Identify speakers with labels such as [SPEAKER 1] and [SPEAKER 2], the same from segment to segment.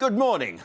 [SPEAKER 1] Good morning.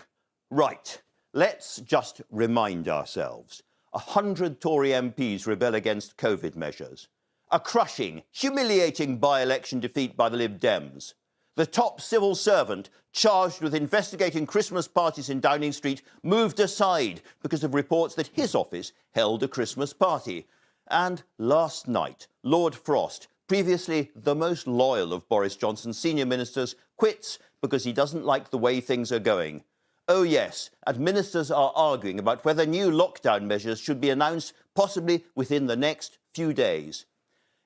[SPEAKER 1] Right, let's just remind ourselves. 100 Tory MPs rebel against COVID measures. A crushing, humiliating by-election defeat by the Lib Dems. The top civil servant charged with investigating Christmas parties in Downing Street moved aside because of reports that his office held a Christmas party. And last night, Lord Frost, previously the most loyal of Boris Johnson's senior ministers, quits because he doesn't like the way things are going. Oh yes, and ministers are arguing about whether new lockdown measures should be announced possibly within the next few days.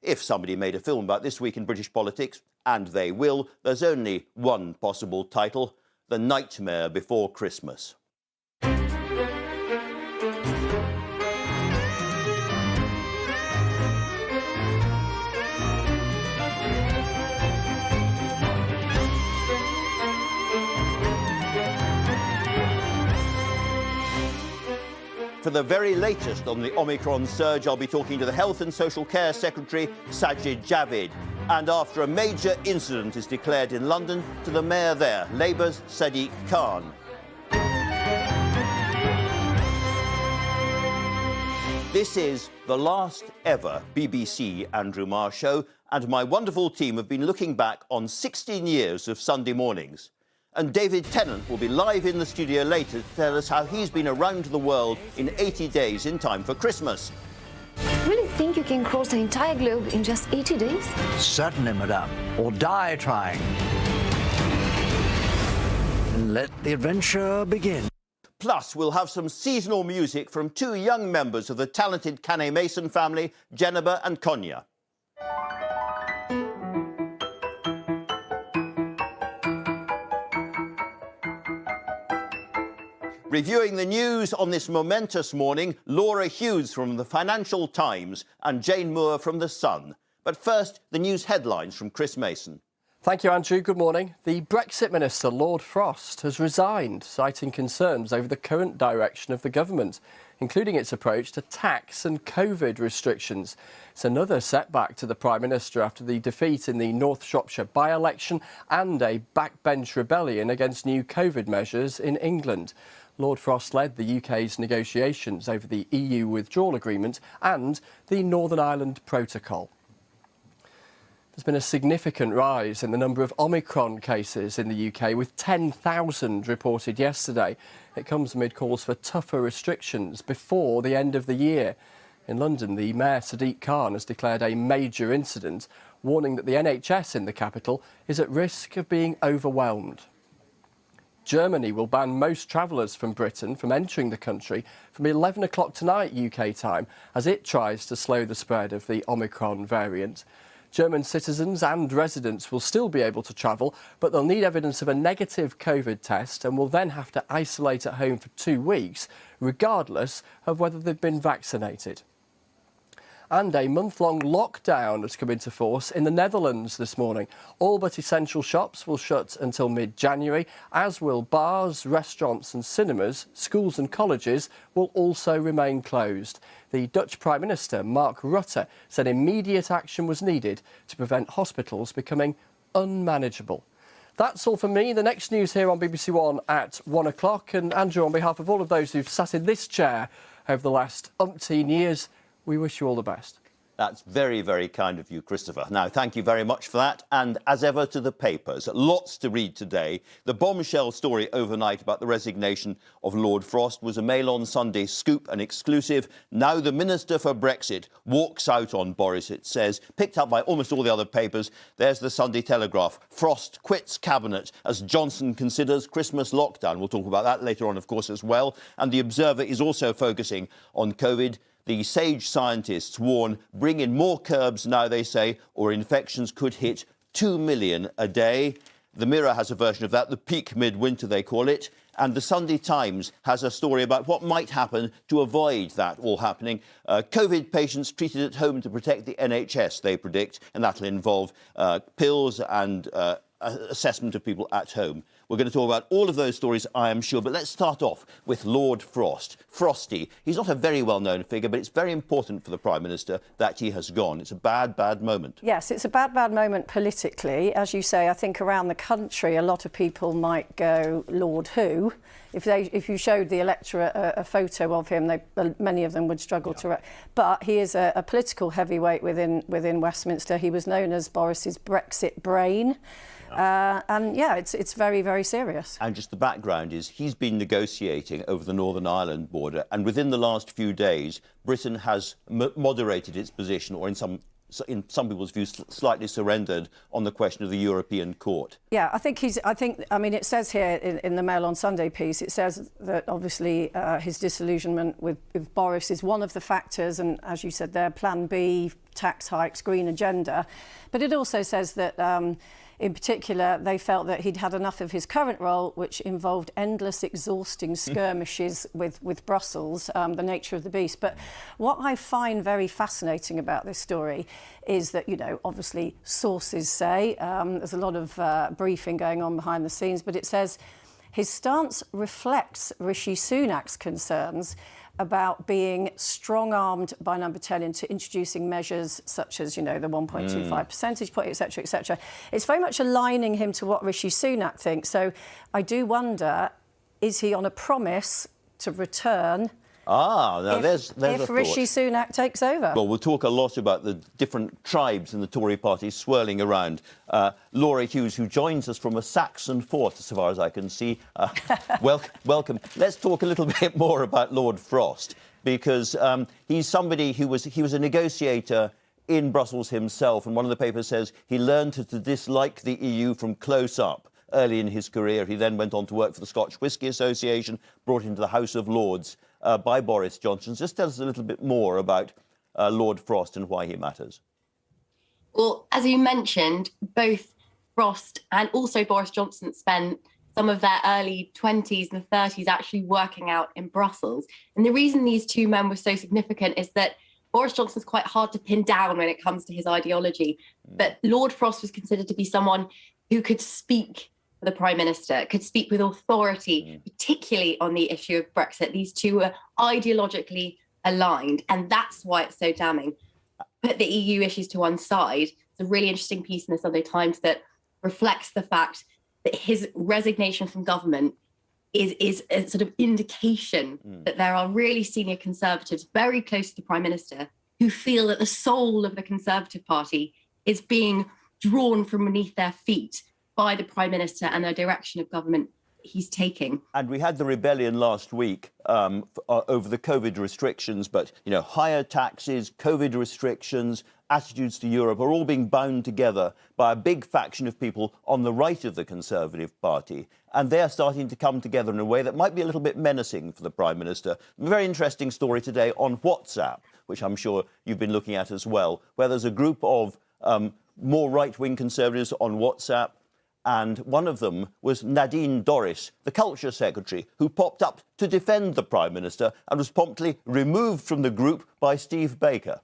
[SPEAKER 1] If somebody made a film about this week in British politics, and they will, there's only one possible title: The Nightmare Before Christmas. For the very latest on the Omicron surge, I'll be talking to the Health and Social Care Secretary, Sajid Javid. And after a major incident is declared in London, to the Mayor there, Labour's Sadiq Khan. This is the last ever BBC Andrew Marr show, and my wonderful team have been looking back on 16 years of Sunday mornings. And David Tennant will be live in the studio later to tell us how he's been around the world in 80 days in time for Christmas.
[SPEAKER 2] You really think you can cross the entire globe in just 80 days?
[SPEAKER 3] Certainly, madame. Or die trying. And let the adventure begin.
[SPEAKER 1] Plus, we'll have some seasonal music from two young members of the talented Kanneh-Mason family, Jeneba and Konya. Reviewing the news on this momentous morning, Laura Hughes from the Financial Times and Jane Moore from The Sun. But first, the news headlines from Chris Mason.
[SPEAKER 4] Thank you, Andrew. Good morning. The Brexit Minister, Lord Frost, has resigned, citing concerns over the current direction of the government, including its approach to tax and COVID restrictions. It's another setback to the Prime Minister after the defeat in the North Shropshire by-election and a backbench rebellion against new COVID measures in England. Lord Frost led the UK's negotiations over the EU withdrawal agreement and the Northern Ireland Protocol. There's been a significant rise in the number of Omicron cases in the UK, with 10,000 reported yesterday. It comes amid calls for tougher restrictions before the end of the year. In London, the Mayor Sadiq Khan has declared a major incident, warning that the NHS in the capital is at risk of being overwhelmed. Germany will ban most travellers from Britain from entering the country from 11 o'clock tonight UK time as it tries to slow the spread of the Omicron variant. German citizens and residents will still be able to travel, but they'll need evidence of a negative COVID test and will then have to isolate at home for 2 weeks, regardless of whether they've been vaccinated. And a month-long lockdown has come into force in the Netherlands this morning. All but essential shops will shut until mid-January, as will bars, restaurants and cinemas. Schools and colleges will also remain closed. The Dutch Prime Minister, Mark Rutte, said immediate action was needed to prevent hospitals becoming unmanageable. That's all from me. The next news here on BBC One at 1 o'clock. And Andrew, on behalf of all of those who've sat in this chair over the last umpteen years, we wish you all the best.
[SPEAKER 1] That's very, very kind of you, Christopher. Now, thank you very much for that. And as ever, to the papers. Lots to read today. The bombshell story overnight about the resignation of Lord Frost was a Mail on Sunday scoop and exclusive. Now the Minister for Brexit walks out on Boris, it says, picked up by almost all the other papers. There's the Sunday Telegraph. Frost quits Cabinet as Johnson considers Christmas lockdown. We'll talk about that later on, of course, as well. And the Observer is also focusing on COVID. The sage scientists warn, bring in more curbs now, they say, or infections could hit 2 million a day. The Mirror has a version of that, the peak midwinter, they call it. And the Sunday Times has a story about what might happen to avoid that all happening. COVID patients treated at home to protect the NHS, they predict, and that'll involve pills and assessment of people at home. We're going to talk about all of those stories, I am sure. But let's start off with Lord Frost. Frosty. He's not a very well-known figure, but it's very important for the Prime Minister that he has gone. It's a bad, bad moment.
[SPEAKER 5] Yes, it's a bad, bad moment politically. As you say, I think around the country, a lot of people might go, Lord who? If you showed the electorate a photo of him, many of them would struggle to... But he is a political heavyweight within Westminster. He was known as Boris's Brexit brain. And yeah, it's very, very serious. And
[SPEAKER 1] just the background is he's been negotiating over the Northern Ireland border, and within the last few days, Britain has moderated its position, or in some people's views, slightly surrendered on the question of the European Court.
[SPEAKER 5] Yeah, I mean, it says here in the Mail on Sunday piece, it says that obviously his disillusionment with Boris is one of the factors, and as you said there, Plan B, tax hikes, green agenda. But it also says that in particular, they felt that he'd had enough of his current role, which involved endless, exhausting skirmishes with Brussels, the nature of the beast. But what I find very fascinating about this story is that, you know, obviously sources say, there's a lot of briefing going on behind the scenes, but it says his stance reflects Rishi Sunak's concerns about being strong-armed by Number 10 into introducing measures such as, you know, the 1.25 percentage point, etc., etc. It's very much aligning him to what Rishi Sunak thinks. So I do wonder, is he on a promise to return
[SPEAKER 1] there's
[SPEAKER 5] if Rishi Sunak takes over?
[SPEAKER 1] Well, we'll talk a lot about the different tribes in the Tory party swirling around. Laura Hughes, who joins us from a Saxon fort, as far as I can see. Welcome. Let's talk a little bit more about Lord Frost, because he's somebody who was a negotiator in Brussels himself, and one of the papers says he learned to dislike the EU from close up. Early in his career, he then went on to work for the Scotch Whisky Association, brought into the House of Lords by Boris Johnson. Just tell us a little bit more about Lord Frost and why he matters.
[SPEAKER 6] Well, as you mentioned, both Frost and also Boris Johnson spent some of their early 20s and 30s actually working out in Brussels. And the reason these two men were so significant is that Boris Johnson's quite hard to pin down when it comes to his ideology. But Lord Frost was considered to be someone who could speak the Prime Minister, could speak with authority, particularly on the issue of Brexit. These two were ideologically aligned, and that's why it's so damning. Put the EU issues to one side. It's a really interesting piece in the Sunday Times that reflects the fact that his resignation from government is a sort of indication that there are really senior Conservatives very close to the Prime Minister who feel that the soul of the Conservative Party is being drawn from beneath their feet by the Prime Minister and the direction of government he's taking.
[SPEAKER 1] And we had the rebellion last week over the COVID restrictions, but, you know, higher taxes, COVID restrictions, attitudes to Europe are all being bound together by a big faction of people on the right of the Conservative Party. And they're starting to come together in a way that might be a little bit menacing for the Prime Minister. A very interesting story today on WhatsApp, which I'm sure you've been looking at as well, where there's a group of more right-wing Conservatives on WhatsApp, and one of them was Nadine Dorries, the Culture Secretary, who popped up to defend the Prime Minister and was promptly removed from the group by Steve Baker.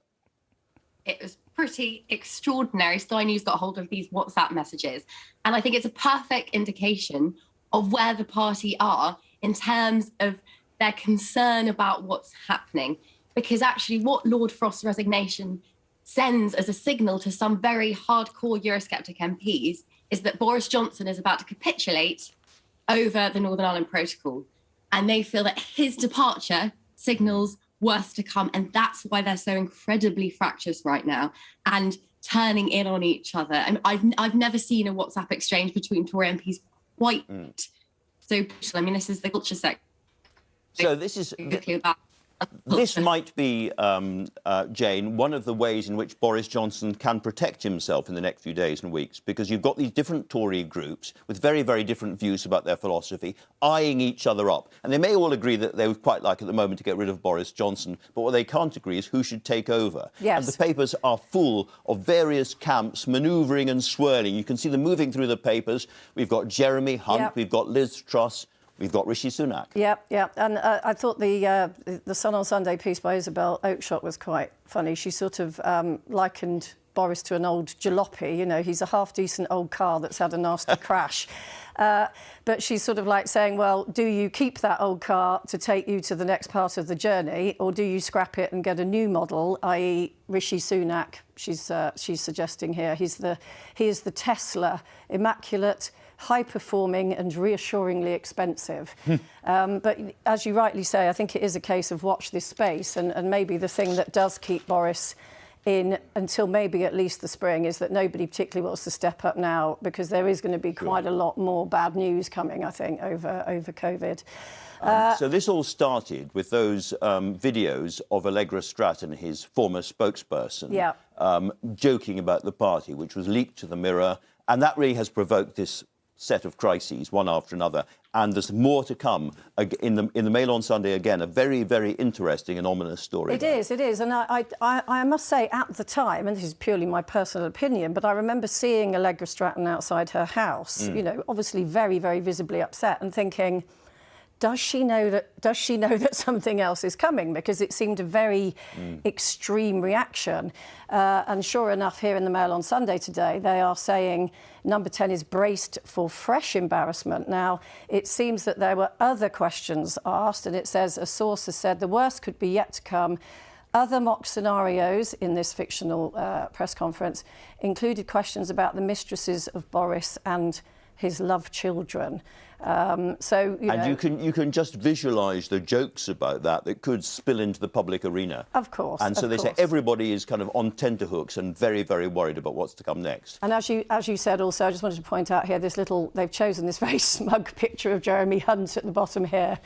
[SPEAKER 6] It was pretty extraordinary. Sky News got hold of these WhatsApp messages, and I think it's a perfect indication of where the party are in terms of their concern about what's happening. Because actually what Lord Frost's resignation sends as a signal to some very hardcore Eurosceptic MPs is that Boris Johnson is about to capitulate over the Northern Ireland Protocol. And they feel that his departure signals worse to come. And that's why they're so incredibly fractious right now and turning in on each other. And I've never seen a WhatsApp exchange between Tory MPs quite so. I mean, this is the culture sector.
[SPEAKER 1] So this might be, Jane, one of the ways in which Boris Johnson can protect himself in the next few days and weeks, because you've got these different Tory groups with very, very different views about their philosophy, eyeing each other up. And they may all agree that they would quite like at the moment to get rid of Boris Johnson, but what they can't agree is who should take over.
[SPEAKER 5] Yes.
[SPEAKER 1] And the papers are full of various camps manoeuvring and swirling. You can see them moving through the papers. We've got Jeremy Hunt, we've got Liz Truss, we've got Rishi Sunak.
[SPEAKER 5] Yep. And I thought the Sun on Sunday piece by Isabel Oakeshott was quite funny. She sort of likened Boris to an old jalopy. You know, he's a half-decent old car that's had a nasty crash. But she's sort of like saying, well, do you keep that old car to take you to the next part of the journey, or do you scrap it and get a new model, i.e. Rishi Sunak, she's suggesting here. He is the Tesla, immaculate, high-performing and reassuringly expensive. But as you rightly say, I think it is a case of watch this space, and maybe the thing that does keep Boris in until maybe at least the spring is that nobody particularly wants to step up now, because there is going to be quite a lot more bad news coming, I think, over COVID.
[SPEAKER 1] So this all started with those videos of Allegra Stratton, his former spokesperson, joking about the party, which was leaked to the Mirror, and that really has provoked this set of crises, one after another. And there's more to come in the Mail on Sunday again, a very, very interesting and ominous story.
[SPEAKER 5] It is. And I must say, at the time, and this is purely my personal opinion, but I remember seeing Allegra Stratton outside her house, you know, obviously very, very visibly upset, and thinking, does she know that something else is coming? Because it seemed a very extreme reaction. And sure enough, here in the Mail on Sunday today, they are saying Number 10 is braced for fresh embarrassment. Now, it seems that there were other questions asked, and it says a source has said the worst could be yet to come. Other mock scenarios in this fictional press conference included questions about the mistresses of Boris and his love children. So,
[SPEAKER 1] you can just visualise the jokes about that could spill into the public arena.
[SPEAKER 5] Of course.
[SPEAKER 1] And so they say everybody is kind of on tenterhooks and very, very worried about what's to come next.
[SPEAKER 5] And as you said also, I just wanted to point out here they've chosen this very smug picture of Jeremy Hunt at the bottom here,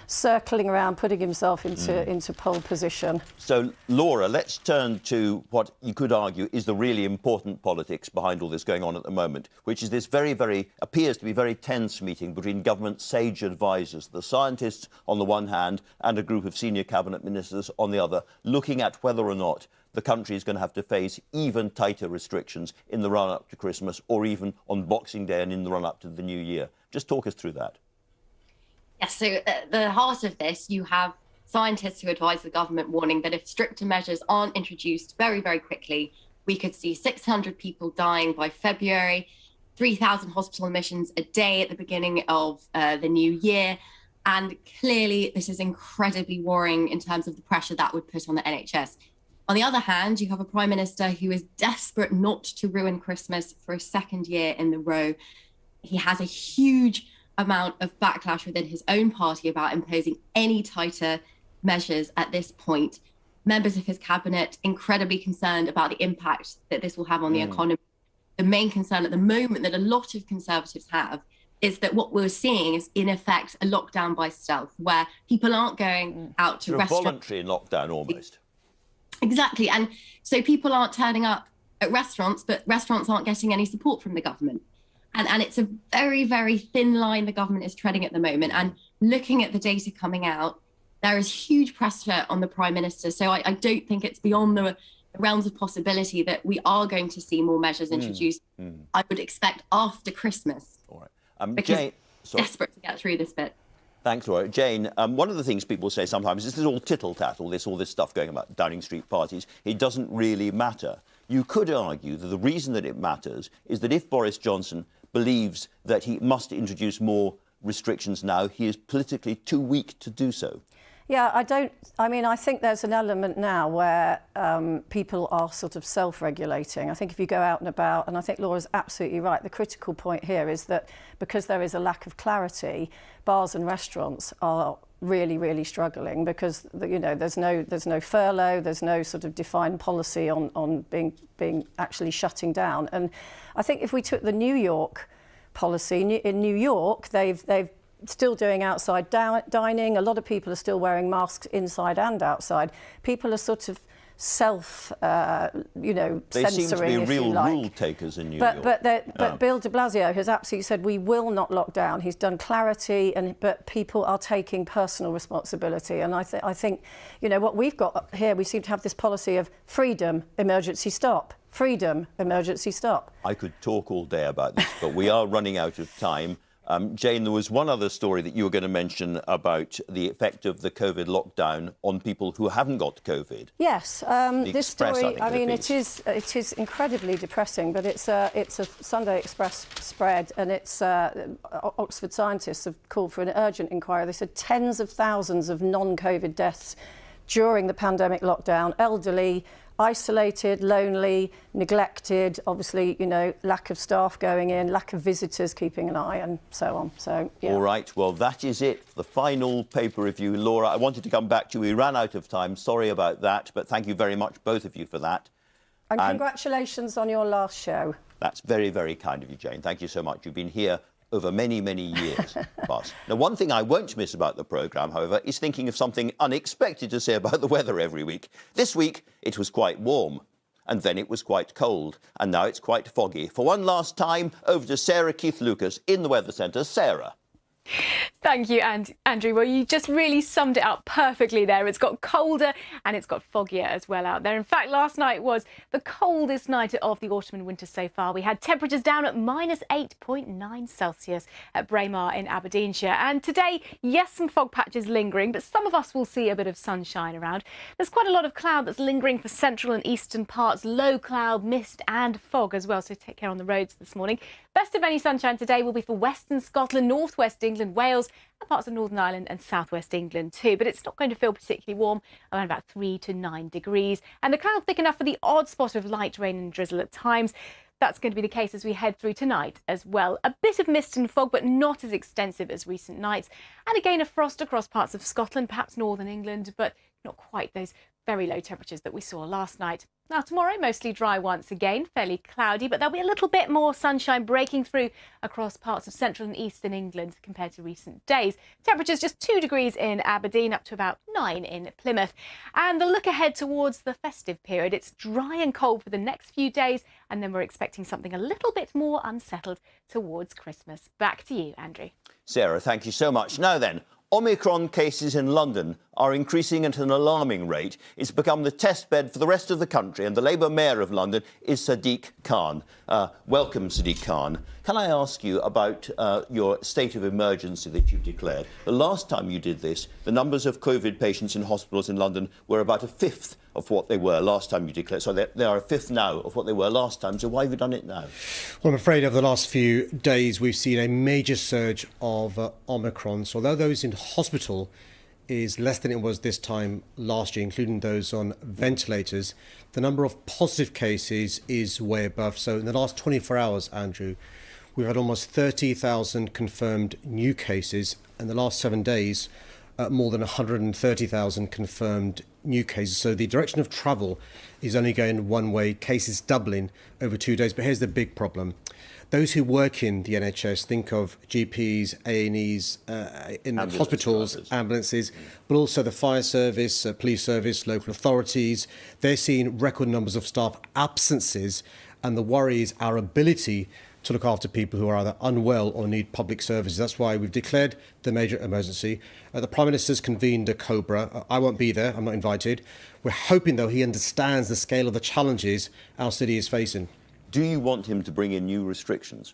[SPEAKER 5] circling around, putting himself into pole position. So,
[SPEAKER 1] Laura, let's turn to what you could argue is the really important politics behind all this going on at the moment, which is this appears to be very tense meeting between government sage advisors, the scientists on the one hand and a group of senior cabinet ministers on the other, looking at whether or not the country is going to have to face even tighter restrictions in the run-up to Christmas, or even on Boxing Day and in the run-up to the New Year. Just talk us through that.
[SPEAKER 6] Yes, so at the heart of this, you have scientists who advise the government warning that if stricter measures aren't introduced very, very quickly, we could see 600 people dying by February, 3,000 hospital admissions a day at the beginning of the new year. And clearly, this is incredibly worrying in terms of the pressure that would put on the NHS. On the other hand, you have a Prime Minister who is desperate not to ruin Christmas for a second year in a row. He has a huge amount of backlash within his own party about imposing any tighter measures at this point. Members of his cabinet incredibly concerned about the impact that this will have on the economy. The main concern at the moment that a lot of Conservatives have is that what we're seeing is, in effect, a lockdown by stealth, where people aren't going out to restaurants.
[SPEAKER 1] Voluntary lockdown, almost.
[SPEAKER 6] Exactly. And so people aren't turning up at restaurants, but restaurants aren't getting any support from the government. And it's a very, very thin line the government is treading at the moment. And looking at the data coming out, there is huge pressure on the Prime Minister. So I don't think it's beyond the realms of possibility that we are going to see more measures introduced. I would expect after Christmas.
[SPEAKER 1] All right.
[SPEAKER 6] Because
[SPEAKER 1] Jane,
[SPEAKER 6] desperate to get through this bit.
[SPEAKER 1] Thanks, Laura. Jane, one of the things people say sometimes is this is all tittle-tattle, all this stuff going about Downing Street parties. It doesn't really matter. You could argue that the reason that it matters is that if Boris Johnson believes that he must introduce more restrictions now, he is politically too weak to do so.
[SPEAKER 5] Yeah, I think there's an element now where people are sort of self-regulating. I think if you go out and about, and I think Laura's absolutely right, the critical point here is that because there is a lack of clarity, bars and restaurants are really, really struggling because, you know, there's no furlough, there's no sort of defined policy on being actually shutting down. And I think if we took the New York policy, in New York, they've still doing outside dining. A lot of people are still wearing masks inside and outside. People are sort of censoring,
[SPEAKER 1] they seem to be real rule takers in New York.
[SPEAKER 5] But Bill de Blasio has absolutely said we will not lock down. He's done clarity, but people are taking personal responsibility. And I think, you know, what we've got here, we seem to have this policy of freedom, emergency stop. Freedom, emergency stop.
[SPEAKER 1] I could talk all day about this, but we are running out of time. Jane, there was one other story that you were going to mention about the effect of the COVID lockdown on people who haven't got COVID.
[SPEAKER 5] Yes, this
[SPEAKER 1] Express,
[SPEAKER 5] story.
[SPEAKER 1] I think,
[SPEAKER 5] it is incredibly depressing, but it's a Sunday Express spread, and it's Oxford scientists have called for an urgent inquiry. They said tens of thousands of non-COVID deaths during the pandemic lockdown, elderly, isolated, lonely, neglected, obviously, you know, lack of staff going in, lack of visitors keeping an eye, and so on. So, yeah.
[SPEAKER 1] All right, well, that is it for the final paper review. Laura, I wanted to come back to you. We ran out of time. Sorry about that, but thank you very much, both of you, for that.
[SPEAKER 5] And congratulations on your last show.
[SPEAKER 1] That's very, very kind of you, Jane. Thank you so much. You've been here over many, many years past. Now, one thing I won't miss about the programme, however, is thinking of something unexpected to say about the weather every week. This week, it was quite warm, and then it was quite cold, and now it's quite foggy. For one last time, over to Sarah Keith-Lucas in the Weather Centre. Sarah.
[SPEAKER 7] Thank you, Andrew. Well, you just really summed it up perfectly there. It's got colder and it's got foggier as well out there. In fact, last night was the coldest night of the autumn and winter so far. We had temperatures down at -8.9 Celsius at Braemar in Aberdeenshire. And today, yes, some fog patches lingering, but some of us will see a bit of sunshine around. There's quite a lot of cloud that's lingering for central and eastern parts, low cloud, mist and fog as well. So take care on the roads this morning. Best of any sunshine today will be for western Scotland, northwest England, Wales, and parts of Northern Ireland and southwest England too. But it's not going to feel particularly warm, around about 3 to 9 degrees. And the cloud thick enough for the odd spot of light rain and drizzle at times. That's going to be the case as we head through tonight as well. A bit of mist and fog, but not as extensive as recent nights. And again, a frost across parts of Scotland, perhaps northern England, but not quite those very low temperatures that we saw last night. Now, tomorrow, mostly dry once again, fairly cloudy, but there'll be a little bit more sunshine breaking through across parts of central and eastern England compared to recent days. Temperatures just 2 degrees in Aberdeen, up to about 9 in Plymouth. And the look ahead towards the festive period, it's dry and cold for the next few days, and then we're expecting something a little bit more unsettled towards Christmas. Back to you, Andrew.
[SPEAKER 1] Sarah, thank you so much. Now then, Omicron cases in London are increasing at an alarming rate. It's become the test bed for the rest of the country, and the Labour Mayor of London is Sadiq Khan. Welcome, Sadiq Khan. Can I ask you about your state of emergency that you've declared? The last time you did this, the numbers of COVID patients in hospitals in London were about a fifth of what they were last time you declared. So they are a fifth now of what they were last time. So why have you done it now?
[SPEAKER 8] Well, I'm afraid over the last few days we've seen a major surge of Omicron. So although those in hospital is less than it was this time last year, including those on ventilators, the number of positive cases is way above. So in the last 24 hours, Andrew, we've had almost 30,000 confirmed new cases. In the last 7 days, more than 130,000 confirmed new cases. So the direction of travel is only going one way, cases doubling over 2 days. But here's the big problem. Those who work in the NHS, think of GPs, A&Es, in hospitals, ambulances, but also the fire service, police service, local authorities. They're seeing record numbers of staff absences, and the worry is our ability to look after people who are either unwell or need public services. That's why we've declared the major emergency. The Prime Minister's convened a COBRA. I won't be there, I'm not invited. We're hoping, though, he understands the scale of the challenges our city is facing.
[SPEAKER 1] Do you want him to bring in new restrictions?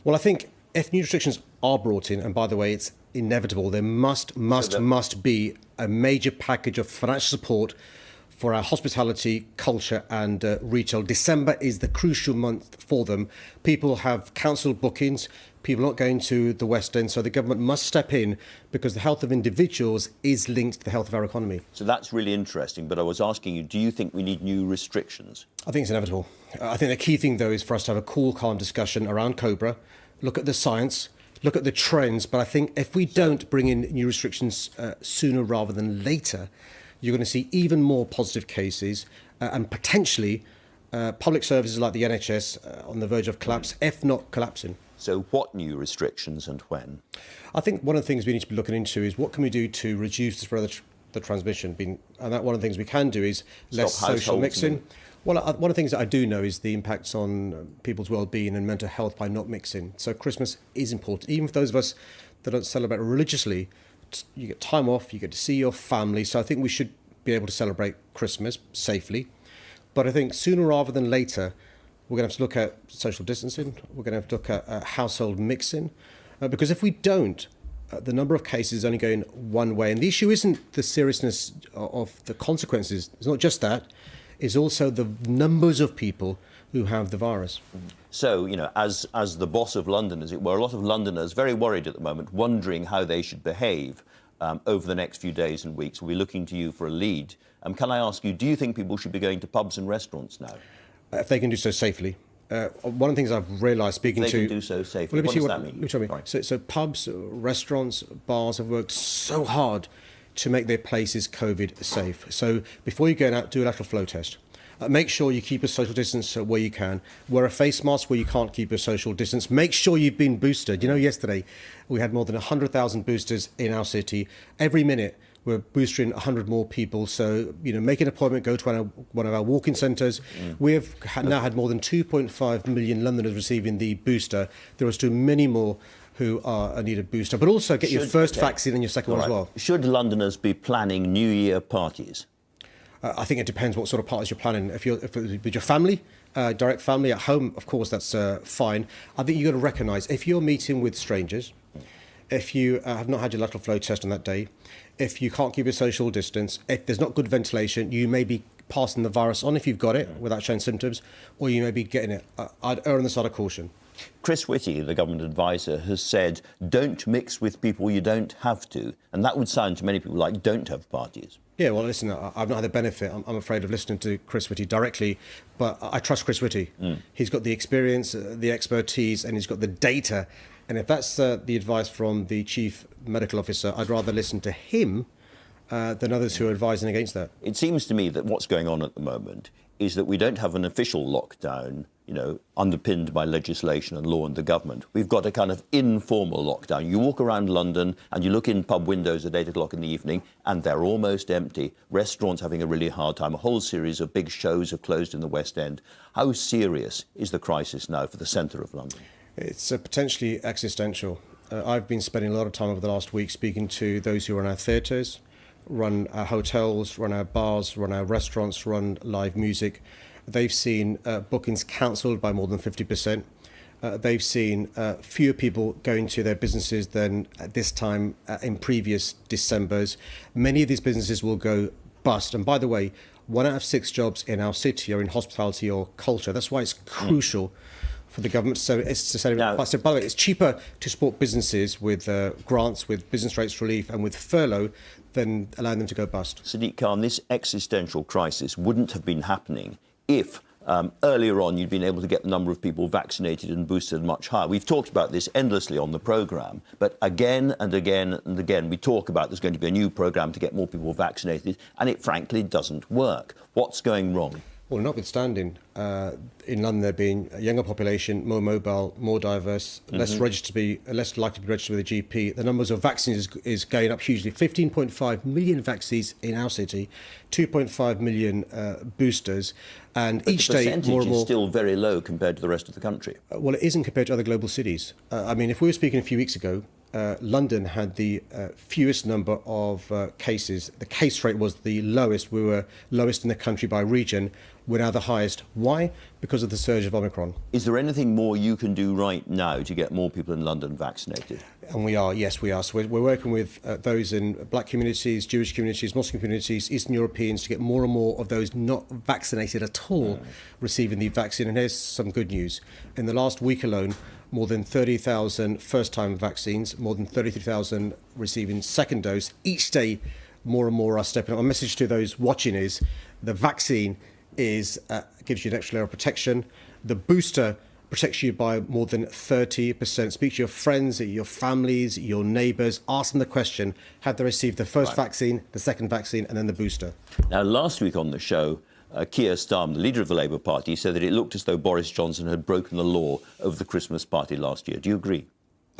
[SPEAKER 8] Well, I think if new restrictions are brought in, and by the way, it's inevitable, there must be a major package of financial support for our hospitality, culture and retail. December is the crucial month for them. People have cancelled bookings, people are not going to the West End, so the government must step in because the health of individuals is linked to the health of our economy.
[SPEAKER 1] So that's really interesting, but I was asking you, do you think we need new restrictions?
[SPEAKER 8] I think it's inevitable. I think the key thing, though, is for us to have a cool, calm discussion around COBRA, look at the science, look at the trends, but I think if we don't bring in new restrictions sooner rather than later, you're going to see even more positive cases and potentially public services like the NHS on the verge of collapse, if not collapsing.
[SPEAKER 1] So what new restrictions and when?
[SPEAKER 8] I think one of the things we need to be looking into is what can we do to reduce the spread of the transmission. And that one of the things we can do is less social mixing. Well, one of the things that I do know is the impacts on people's well-being and mental health by not mixing. So Christmas is important, even for those of us that don't celebrate religiously. You get time off, you get to see your family. So I think we should be able to celebrate Christmas safely. But I think sooner rather than later, we're going to have to look at social distancing. We're going to have to look at household mixing. Because if we don't, the number of cases is only going one way. And the issue isn't the seriousness of the consequences. It's not just that. It's also the numbers of people who have the virus.
[SPEAKER 1] So, as the boss of London, as it were, a lot of Londoners very worried at the moment, wondering how they should behave over the next few days and weeks. We'll be looking to you for a lead. Can I ask you, do you think people should be going to pubs and restaurants now?
[SPEAKER 8] If they can do so safely. One of the things I've realised speaking
[SPEAKER 1] they
[SPEAKER 8] to...
[SPEAKER 1] can do so safely. What does that mean?
[SPEAKER 8] So pubs, restaurants, bars have worked so hard to make their places COVID safe. So before you go out, do a lateral flow test. Make sure you keep a social distance where you can. Wear a face mask where you can't keep a social distance. Make sure you've been boosted. Yesterday we had more than 100,000 boosters in our city. Every minute we're boosting 100 more people. So, make an appointment, go to one of our walk-in centres. We have now had more than 2.5 million Londoners receiving the booster. There are still many more who are need a booster. But also get your first vaccine and your second one as well.
[SPEAKER 1] Should Londoners be planning New Year parties?
[SPEAKER 8] I think it depends what sort of parties you're planning. If with your family, direct family at home, of course, that's fine. I think you've got to recognise if you're meeting with strangers, if you have not had your lateral flow test on that day, if you can't keep a social distance, if there's not good ventilation, you may be passing the virus on if you've got it without showing symptoms, or you may be getting it. I'd err on the side of caution.
[SPEAKER 1] Chris Whitty, the government advisor, has said, don't mix with people you don't have to. And that would sound to many people like don't have parties.
[SPEAKER 8] Yeah, well, listen, I've not had the benefit, I'm afraid, of listening to Chris Whitty directly, but I trust Chris Whitty. He's got the experience, the expertise, and he's got the data. And if that's the advice from the chief medical officer, I'd rather listen to him than others who are advising against that.
[SPEAKER 1] It seems to me that what's going on at the moment is that we don't have an official lockdown, underpinned by legislation and law and the government. We've got a kind of informal lockdown. You walk around London and you look in pub windows at 8 o'clock in the evening and they're almost empty. Restaurants having a really hard time. A whole series of big shows have closed in the West End. How serious is the crisis now for the centre of London?
[SPEAKER 8] It's potentially existential. I've been spending a lot of time over the last week speaking to those who run our theatres, run our hotels, run our bars, run our restaurants, run live music. They've seen bookings cancelled by more than 50%. They've seen fewer people going to their businesses than at this time in previous Decembers. Many of these businesses will go bust. And by the way, 1 out of 6 jobs in our city are in hospitality or culture. That's why it's crucial for the government. So it's to say, by the way, it's cheaper to support businesses with grants, with business rates relief and with furlough than allowing them to go bust.
[SPEAKER 1] Sadiq Khan, this existential crisis wouldn't have been happening if earlier on you'd been able to get the number of people vaccinated and boosted much higher. We've talked about this endlessly on the programme, but again and again and again we talk about there's going to be a new programme to get more people vaccinated, and it frankly doesn't work. What's going wrong?
[SPEAKER 8] Well, notwithstanding, in London there being a younger population, more mobile, more diverse, less likely to be registered with a GP, the numbers of vaccines is going up hugely. 15.5 million vaccines in our city, 2.5 million boosters, and
[SPEAKER 1] but
[SPEAKER 8] each
[SPEAKER 1] the
[SPEAKER 8] day
[SPEAKER 1] percentage
[SPEAKER 8] more and more.
[SPEAKER 1] Is still very low compared to the rest of the country.
[SPEAKER 8] Well, it isn't compared to other global cities. If we were speaking a few weeks ago, London had the fewest number of cases. The case rate was the lowest. We were lowest in the country by region. We're now the highest. Why? Because of the surge of Omicron.
[SPEAKER 1] Is there anything more you can do right now to get more people in London vaccinated?
[SPEAKER 8] And we are, yes, we are. So we're working with those in black communities, Jewish communities, Muslim communities, Eastern Europeans to get more and more of those not vaccinated at all receiving the vaccine. And here's some good news. In the last week alone, more than 30,000 first-time vaccines, more than 33,000 receiving second dose. Each day, more and more are stepping up. My message to those watching is the vaccine gives you an extra layer of protection. The booster protects you by more than 30%. Speak to your friends, your families, your neighbours. Ask them the question, have they received the first vaccine, the second vaccine, and then the booster?
[SPEAKER 1] Now, last week on the show, Keir Starmer, the leader of the Labour Party, said that it looked as though Boris Johnson had broken the law over the Christmas party last year. Do you agree?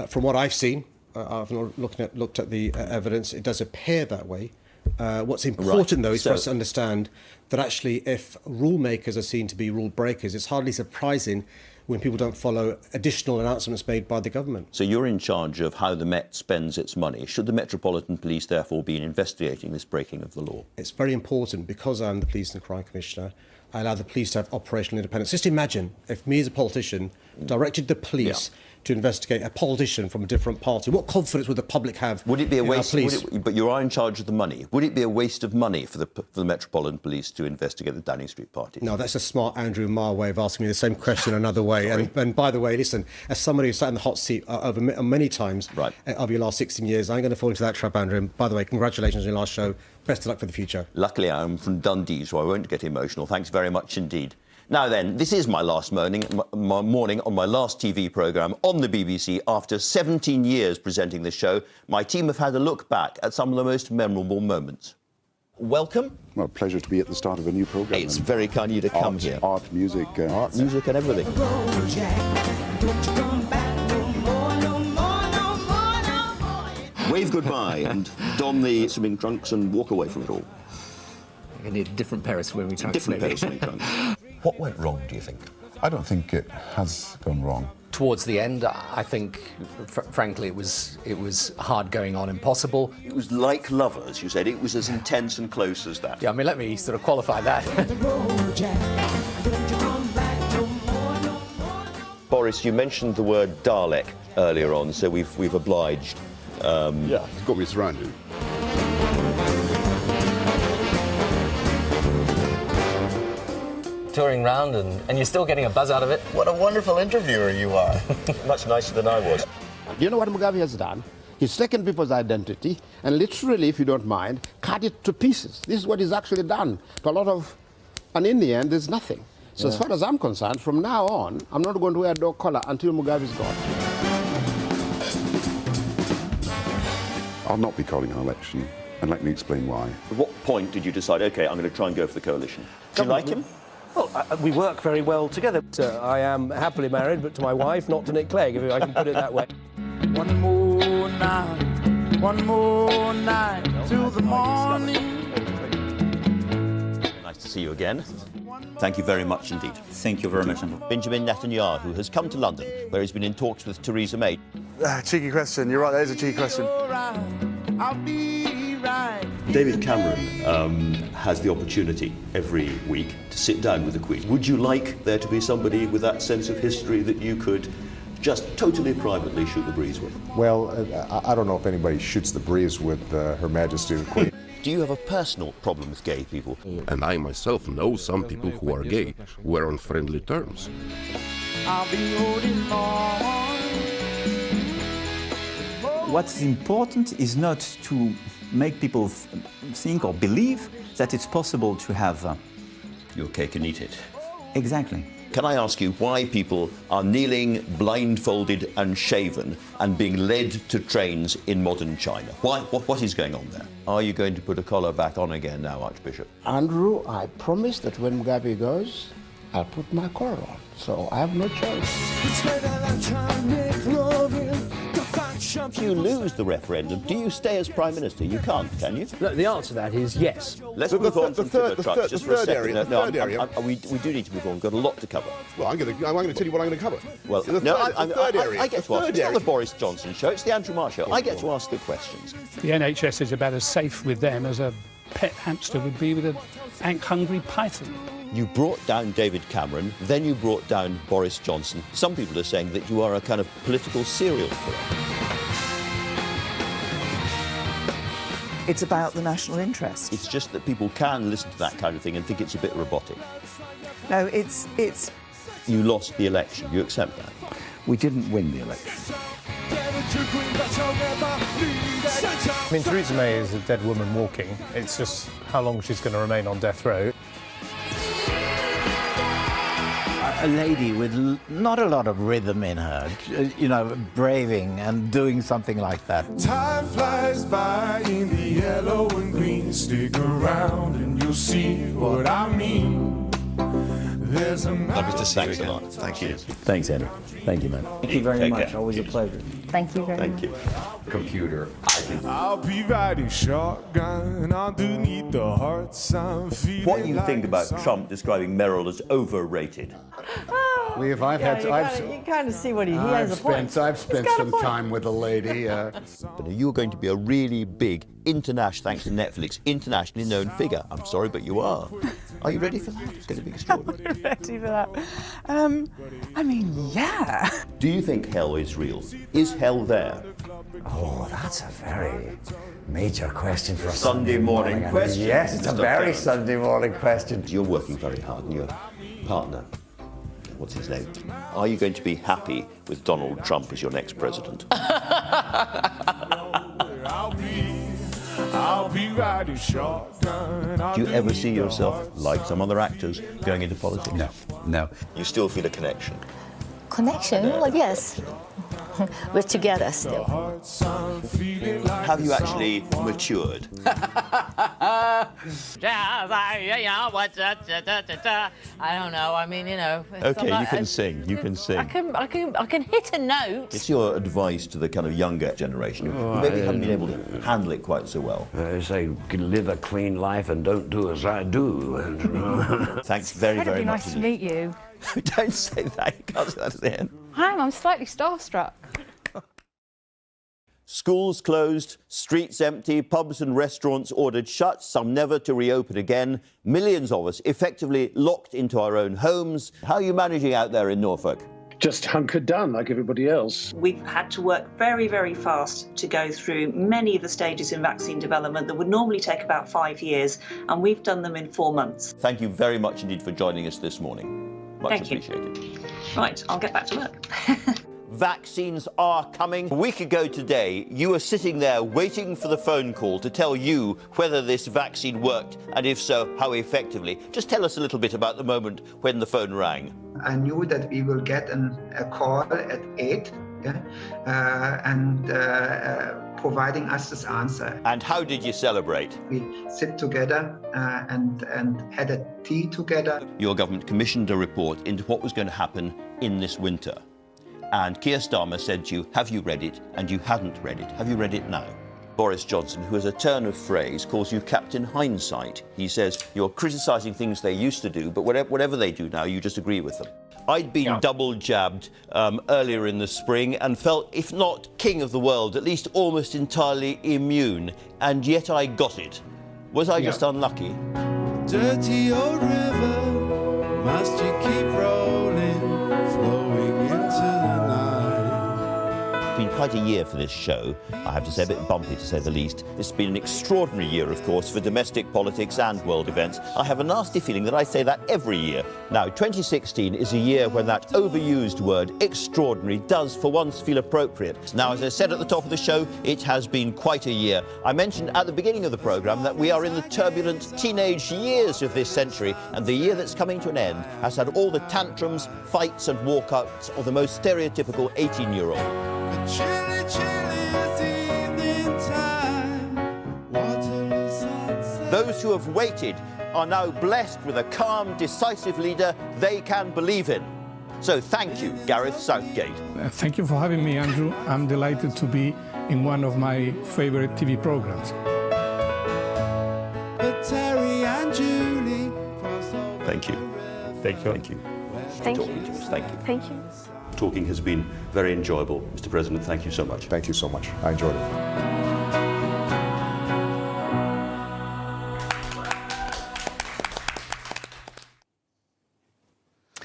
[SPEAKER 8] From what I've seen, I've not looked at the evidence, it does appear that way. What's important, though, is for us to understand that actually if rule makers are seen to be rule breakers, it's hardly surprising when people don't follow additional announcements made by the government.
[SPEAKER 1] So you're in charge of how the Met spends its money. Should the Metropolitan Police therefore be investigating this breaking of the law?
[SPEAKER 8] It's very important because I'm the Police and Crime Commissioner. I allow the police to have operational independence. Just imagine if me as a politician directed the police to investigate a politician from a different party? What confidence would the public have?
[SPEAKER 1] Would it be a
[SPEAKER 8] in our
[SPEAKER 1] waste?
[SPEAKER 8] police?
[SPEAKER 1] But you are in charge of the money. Would it be a waste of money for the Metropolitan Police to investigate the Downing Street party?
[SPEAKER 8] No, that's a smart Andrew Marr way of asking me the same question another way. And by the way, listen, as somebody who sat in the hot seat over many times over your last 16 years, I'm going to fall into that trap, Andrew. And by the way, congratulations on your last show. Best of luck for the future.
[SPEAKER 1] Luckily, I'm from Dundee, so I won't get emotional. Thanks very much indeed. Now then, this is my last morning on my last TV programme on the BBC. After 17 years presenting this show, my team have had a look back at some of the most memorable moments. Welcome.
[SPEAKER 9] Well, a pleasure to be at the start of a new programme.
[SPEAKER 1] It's very kind of you to come here.
[SPEAKER 9] Art, music.
[SPEAKER 1] Art, music and everything. Wave goodbye and don the swimming trunks and walk away from it all.
[SPEAKER 10] I need a different pair of swimming trunks.
[SPEAKER 1] Different pair of swimming trunks. What went wrong, do you think?
[SPEAKER 9] I don't think it has gone wrong.
[SPEAKER 10] Towards the end, I think, frankly, it was hard going on, impossible.
[SPEAKER 1] It was like Lovers, you said. It was as intense and close as that.
[SPEAKER 10] Yeah, I mean, let me sort of qualify that.
[SPEAKER 1] Boris, you mentioned the word Dalek earlier on, so we've obliged.
[SPEAKER 9] Yeah, it's got me surrounded.
[SPEAKER 10] Touring round and you're still getting a buzz out of it.
[SPEAKER 1] What a wonderful interviewer you are. Much nicer than I was.
[SPEAKER 11] Do you know what Mugabe has done? He's taken people's identity and literally, if you don't mind, cut it to pieces. This is what he's actually done to a lot of... And in the end, there's nothing. So as far as I'm concerned, from now on, I'm not going to wear a dog collar until Mugabe's gone.
[SPEAKER 9] I'll not be calling an election, and let me explain why.
[SPEAKER 1] At what point did you decide, OK, I'm going to try and go for the coalition? Do you like him?
[SPEAKER 12] Well, we work very well together. I am happily married, but to my wife, not to Nick Clegg, if I can put it that way.
[SPEAKER 13] One more night till the morning.
[SPEAKER 1] Nice to see you again. Thank you very much indeed.
[SPEAKER 14] Thank you very much.
[SPEAKER 1] Benjamin Netanyahu has come to London, where he's been in talks with Theresa May.
[SPEAKER 15] Cheeky question. You're right, that is a cheeky question.
[SPEAKER 13] I'll be right.
[SPEAKER 16] David Cameron has the opportunity every week to sit down with the Queen. Would you like there to be somebody with that sense of history that you could just totally privately shoot the breeze with?
[SPEAKER 17] Well, I don't know if anybody shoots the breeze with Her Majesty the Queen.
[SPEAKER 1] Do you have a personal problem with gay people?
[SPEAKER 18] And I myself know some people who are gay, who are on friendly terms.
[SPEAKER 13] I'll be holding on.
[SPEAKER 14] What's important is not to make people think or believe that it's possible to have
[SPEAKER 1] your cake and eat it.
[SPEAKER 14] Exactly.
[SPEAKER 1] Can I ask you why people are kneeling, blindfolded and shaven and being led to trains in modern China? Why? What is going on there? Are you going to put a collar back on again now, Archbishop?
[SPEAKER 11] Andrew, I promise that when Mugabe goes, I'll put my collar on. So I have no choice.
[SPEAKER 1] If you lose the referendum, do you stay as Prime Minister? You can't, can you?
[SPEAKER 12] No, the answer to that is yes.
[SPEAKER 1] Let's move on from Twitter trucks just for a second. We do need to move on. We've got a lot to cover.
[SPEAKER 9] Well, I'm going to tell you what I'm going to cover.
[SPEAKER 1] Well, I get to ask. It's not the Boris Johnson show, it's the Andrew Marr show. I get to ask the questions.
[SPEAKER 19] The NHS is about as safe with them as a pet hamster would be with an ant-hungry python.
[SPEAKER 1] You brought down David Cameron, then you brought down Boris Johnson. Some people are saying that you are a kind of political serial killer.
[SPEAKER 20] It's about the national interest.
[SPEAKER 1] It's just that people can listen to that kind of thing and think it's a bit robotic.
[SPEAKER 20] No, it's...
[SPEAKER 1] You lost the election. You accept that?
[SPEAKER 14] We didn't win the election.
[SPEAKER 21] I mean, Theresa May is a dead woman walking. It's just how long she's going to remain on death row.
[SPEAKER 22] A lady with not a lot of rhythm in her, you know, braving and doing something like that.
[SPEAKER 13] Time flies by in the yellow and green. Stick around and you'll see what I mean. There's a
[SPEAKER 1] Thanks a lot. Thank you.
[SPEAKER 14] Thanks, Andrew. Thank you, man.
[SPEAKER 20] Thank you very much. Always a pleasure.
[SPEAKER 2] Thank you very much.
[SPEAKER 1] Thank you.
[SPEAKER 16] Computer.
[SPEAKER 13] I'll be riding shotgun underneath the hearts I'm feeling.
[SPEAKER 1] What do you think about Trump describing Merrill as overrated?
[SPEAKER 17] You
[SPEAKER 20] kind of see what he has a point.
[SPEAKER 17] I've spent some time with a lady.
[SPEAKER 1] But you're going to be a really big, thanks to Netflix, internationally known figure. I'm sorry, but you are. Are you ready for that? It's going to be extraordinary.
[SPEAKER 20] Ready for that? I mean, yeah.
[SPEAKER 1] Do you think hell is real? Is hell there?
[SPEAKER 3] Oh, that's a very major question for a
[SPEAKER 1] Sunday morning question.
[SPEAKER 3] Yes, it's a very Sunday morning question.
[SPEAKER 1] You're working very hard, and your partner, what's his name? Are you going to be happy with Donald Trump as your next president?
[SPEAKER 13] I'll be riding shotgun.
[SPEAKER 1] Do you ever see yourself, like some other actors, going into politics?
[SPEAKER 3] No, no.
[SPEAKER 1] You still feel a connection?
[SPEAKER 4] Connection? Well, yes. We're together still.
[SPEAKER 1] Have you actually matured?
[SPEAKER 23] I don't know. I mean, you know.
[SPEAKER 1] Okay, you can sing. You can sing.
[SPEAKER 23] I can hit a note.
[SPEAKER 1] It's your advice to the kind of younger generation who maybe haven't been able to handle it quite so well.
[SPEAKER 3] I say, live a clean life and don't do as I do.
[SPEAKER 1] Thanks very, very much.
[SPEAKER 7] Nice to meet you.
[SPEAKER 1] Don't say that. You can't say that at the end.
[SPEAKER 7] I'm slightly starstruck.
[SPEAKER 1] Schools closed, streets empty, pubs and restaurants ordered shut, some never to reopen again. Millions of us effectively locked into our own homes. How are you managing out there in Norfolk?
[SPEAKER 24] Just hunkered down like everybody else.
[SPEAKER 25] We've had to work very, very fast to go through many of the stages in vaccine development that would normally take about 5 years, and we've done them in 4 months.
[SPEAKER 1] Thank you very much indeed for joining us this morning. Much
[SPEAKER 25] Thank you.
[SPEAKER 1] appreciated.
[SPEAKER 25] Right, I'll get back to work.
[SPEAKER 1] Vaccines are coming. A week ago today, you were sitting there waiting for the phone call to tell you whether this vaccine worked, and if so, how effectively. Just tell us a little bit about the moment when the phone rang.
[SPEAKER 26] I knew that we will get a call at 8, providing us this answer.
[SPEAKER 1] And how did you celebrate?
[SPEAKER 26] We sit together and had a tea together.
[SPEAKER 1] Your government commissioned a report into what was going to happen in this winter. And Keir Starmer said to you, have you read it? And you hadn't read it. Have you read it now? Boris Johnson, who has a turn of phrase, calls you Captain Hindsight. He says you're criticising things they used to do, but whatever they do now, you just agree with them. I'd been double jabbed earlier in the spring and felt, if not king of the world, at least almost entirely immune. And yet I got it. Was I just unlucky?
[SPEAKER 13] Dirty old river, must you keep rolling, flowing into the night?
[SPEAKER 1] It's been quite a year for this show. I have to say, a bit bumpy to say the least. It's been an extraordinary year, of course, for domestic politics and world events. I have a nasty feeling that I say that every year. Now, 2016 is a year when that overused word, extraordinary, does for once feel appropriate. Now, as I said at the top of the show, it has been quite a year. I mentioned at the beginning of the programme that we are in the turbulent teenage years of this century, and the year that's coming to an end has had all the tantrums, fights and walkouts of the most stereotypical 18-year-old.
[SPEAKER 13] Chilly, chilly evening time.
[SPEAKER 1] Those who have waited are now blessed with a calm, decisive leader they can believe in. So thank you, Gareth Southgate.
[SPEAKER 19] Thank you for having me, Andrew. I'm delighted to be in one of my favourite TV programmes.
[SPEAKER 13] But Terry and Julie.
[SPEAKER 1] Thank you. Thank you. Thank you.
[SPEAKER 7] Thank you.
[SPEAKER 1] Talking to us. Thank you.
[SPEAKER 7] Thank you.
[SPEAKER 16] Talking has been very enjoyable. Mr. President, thank you so much.
[SPEAKER 17] Thank you so much. I enjoyed it.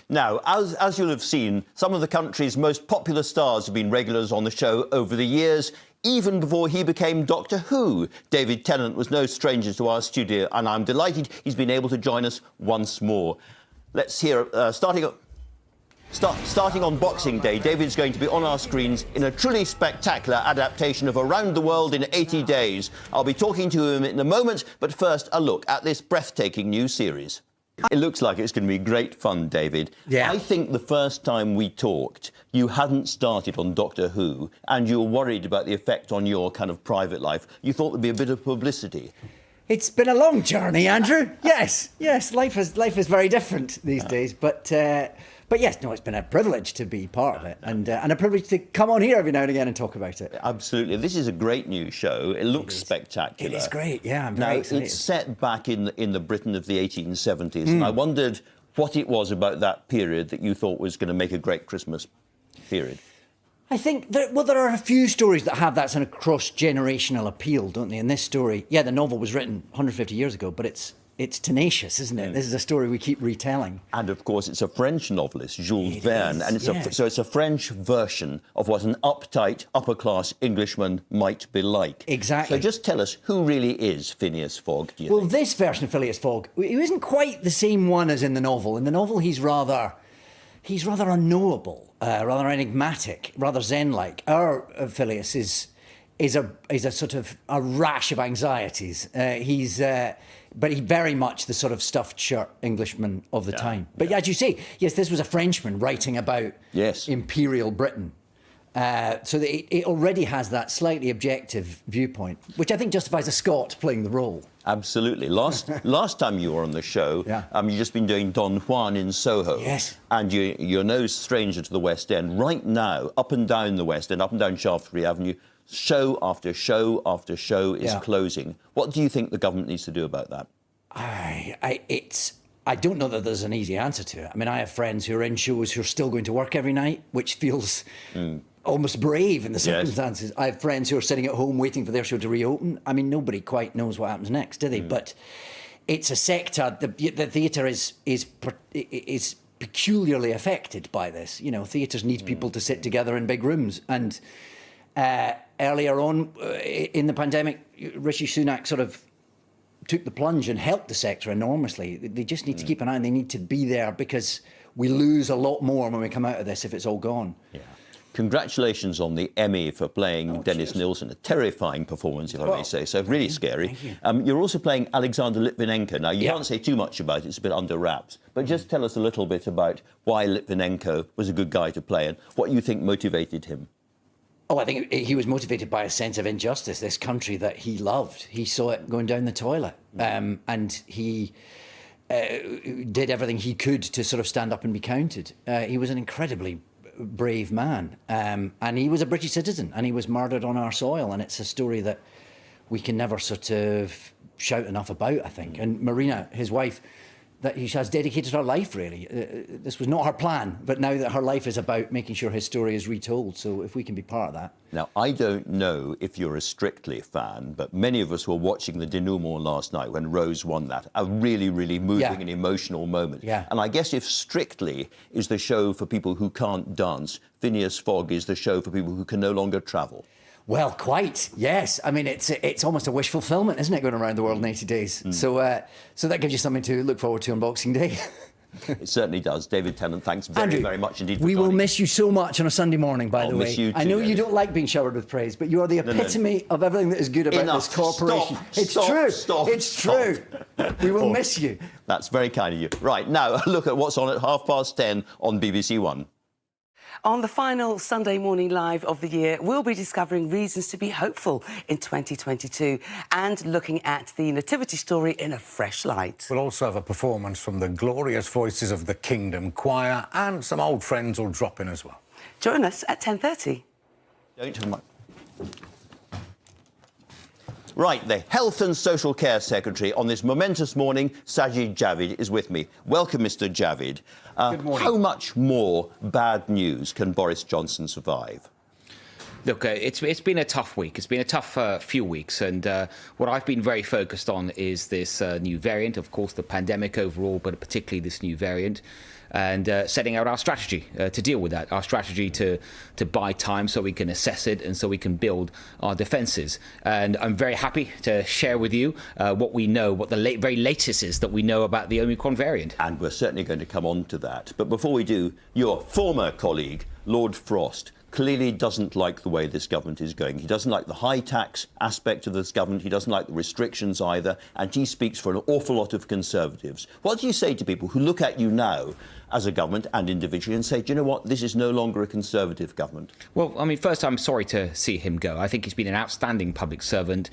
[SPEAKER 1] Now, as you'll have seen, some of the country's most popular stars have been regulars on the show over the years, even before he became Doctor Who. David Tennant was no stranger to our studio, and I'm delighted he's been able to join us once more. Let's hear, starting on Boxing Day, David's going to be on our screens in a truly spectacular adaptation of Around the World in 80 Days. I'll be talking to him in a moment, but first, a look at this breathtaking new series. It looks like it's going to be great fun, David.
[SPEAKER 20] Yeah.
[SPEAKER 1] I think the first time we talked, you hadn't started on Doctor Who, and you were worried about the effect on your kind of private life. You thought there'd be a bit of publicity.
[SPEAKER 27] It's been a long journey, Andrew. Yes. Life is very different these days, but yes, no, it's been a privilege to be part of it, and a privilege to come on here every now and again and talk about it.
[SPEAKER 1] Absolutely. This is a great new show. It looks spectacular.
[SPEAKER 27] It is great, yeah, I'm very excited.
[SPEAKER 1] It's set back in the Britain of the 1870s, and I wondered what it was about that period that you thought was going to make a great Christmas period.
[SPEAKER 27] I think there are a few stories that have that sort of cross-generational appeal, don't they? And this story, yeah, the novel was written 150 years ago, but it's it's tenacious, isn't it? This is a story we keep retelling.
[SPEAKER 1] And of course, it's a French novelist, Jules Verne, and
[SPEAKER 27] yes.
[SPEAKER 1] so it's a French version of what an uptight, upper-class Englishman might be like.
[SPEAKER 27] Exactly.
[SPEAKER 1] So just tell us, who really is Phineas Fogg, do you
[SPEAKER 27] Well,
[SPEAKER 1] think?
[SPEAKER 27] this version of Phileas Fogg, he isn't quite the same one as in the novel. In the novel, he's rather unknowable, rather enigmatic, rather zen-like. Our Phileas is a sort of a rash of anxieties. But he's very much the sort of stuffed shirt Englishman of the time. But as you say, yes, this was a Frenchman writing about Imperial Britain. So that it already has that slightly objective viewpoint, which I think justifies a Scot playing the role.
[SPEAKER 1] Absolutely. Last time you were on the show, you've just been doing Don Juan in Soho.
[SPEAKER 27] Yes.
[SPEAKER 1] And you're no stranger to the West End. Right now, up and down the West End, up and down Shaftesbury Avenue, show after show after show is closing. What do you think the government needs to do about that?
[SPEAKER 27] I don't know that there's an easy answer to it. I mean, I have friends who are in shows who are still going to work every night, which feels almost brave in the circumstances. I have friends who are sitting at home waiting for their show to reopen. I mean, nobody quite knows what happens next, do they? But it's a sector. The theatre is peculiarly affected by this. You know, theatres need people to sit together in big rooms. And earlier on in the pandemic, Rishi Sunak sort of took the plunge and helped the sector enormously. They just need to keep an eye, and they need to be there, because we lose a lot more when we come out of this if it's all gone.
[SPEAKER 1] Yeah. Congratulations on the Emmy for playing Dennis Nilsson. A terrifying performance, if I may say so. Really scary. You're also playing Alexander Litvinenko. Now, you can't say too much about it. It's a bit under wraps. But just tell us a little bit about why Litvinenko was a good guy to play and what you think motivated him.
[SPEAKER 27] Oh, I think he was motivated by a sense of injustice. This country that he loved, he saw it going down the toilet, and he did everything he could to sort of stand up and be counted. He was an incredibly brave man, and he was a British citizen, and he was murdered on our soil, and it's a story that we can never sort of shout enough about, I think. And Marina, his wife, that she has dedicated her life, really. This was not her plan, but now that her life is about making sure his story is retold, so if we can be part of that.
[SPEAKER 1] Now, I don't know if you're a Strictly fan, but many of us were watching the denouement last night when Rose won that. A really, really moving and emotional moment.
[SPEAKER 27] Yeah.
[SPEAKER 1] And I guess if Strictly is the show for people who can't dance, Phineas Fogg is the show for people who can no longer travel.
[SPEAKER 27] Well, quite, yes. I mean, it's almost a wish fulfillment, isn't it, going around the world in 80 days? So that gives you something to look forward to on Boxing Day.
[SPEAKER 1] It certainly does. David Tennant, thanks very,
[SPEAKER 27] Andrew,
[SPEAKER 1] very much indeed for
[SPEAKER 27] we will
[SPEAKER 1] joining.
[SPEAKER 27] miss you so much on a Sunday morning, by the way.
[SPEAKER 1] Miss you too,
[SPEAKER 27] I know you
[SPEAKER 1] David.
[SPEAKER 27] don't like being showered with praise, but you are the epitome of everything that is good about this corporation. It's true. It's true. We will miss you.
[SPEAKER 1] That's very kind of you. Right, now, a look at what's on at 10:30 on BBC One.
[SPEAKER 5] On the final Sunday morning live of the year, we'll be discovering reasons to be hopeful in 2022 and looking at the nativity story in a fresh light.
[SPEAKER 6] We'll also have a performance from the glorious voices of the Kingdom Choir, and some old friends will drop in as well.
[SPEAKER 5] Join us at 10:30.
[SPEAKER 1] Right, the Health and Social Care Secretary on this momentous morning, Sajid Javid, is with me. Welcome, Mr. Javid.
[SPEAKER 8] Good morning.
[SPEAKER 1] How much more bad news can Boris Johnson survive?
[SPEAKER 8] Look, it's been a tough week. It's been a tough few weeks, and what I've been very focused on is this new variant, of course, the pandemic overall, but particularly this new variant, and setting out our strategy to deal with that, our strategy to buy time so we can assess it and so we can build our defences. And I'm very happy to share with you what we know, what the very latest is that we know about the Omicron variant.
[SPEAKER 1] And we're certainly going to come on to that. But before we do, your former colleague, Lord Frost, clearly doesn't like the way this government is going. He doesn't like the high tax aspect of this government. He doesn't like the restrictions either. And he speaks for an awful lot of Conservatives. What do you say to people who look at you now as a government and individually and say, do you know what, this is no longer a Conservative government?
[SPEAKER 8] Well, I mean, first, I'm sorry to see him go. I think he's been an outstanding public servant.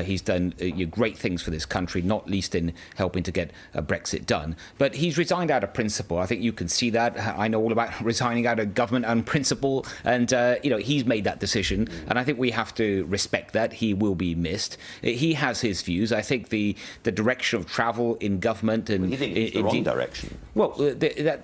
[SPEAKER 8] He's done great things for this country, not least in helping to get Brexit done. But he's resigned out of principle. I think you can see that. I know all about resigning out of government on principle, and And, he's made that decision, and I think we have to respect that. He will be missed. He has his views. I think the direction of travel in government and...
[SPEAKER 1] You think it's the wrong direction?
[SPEAKER 8] Well,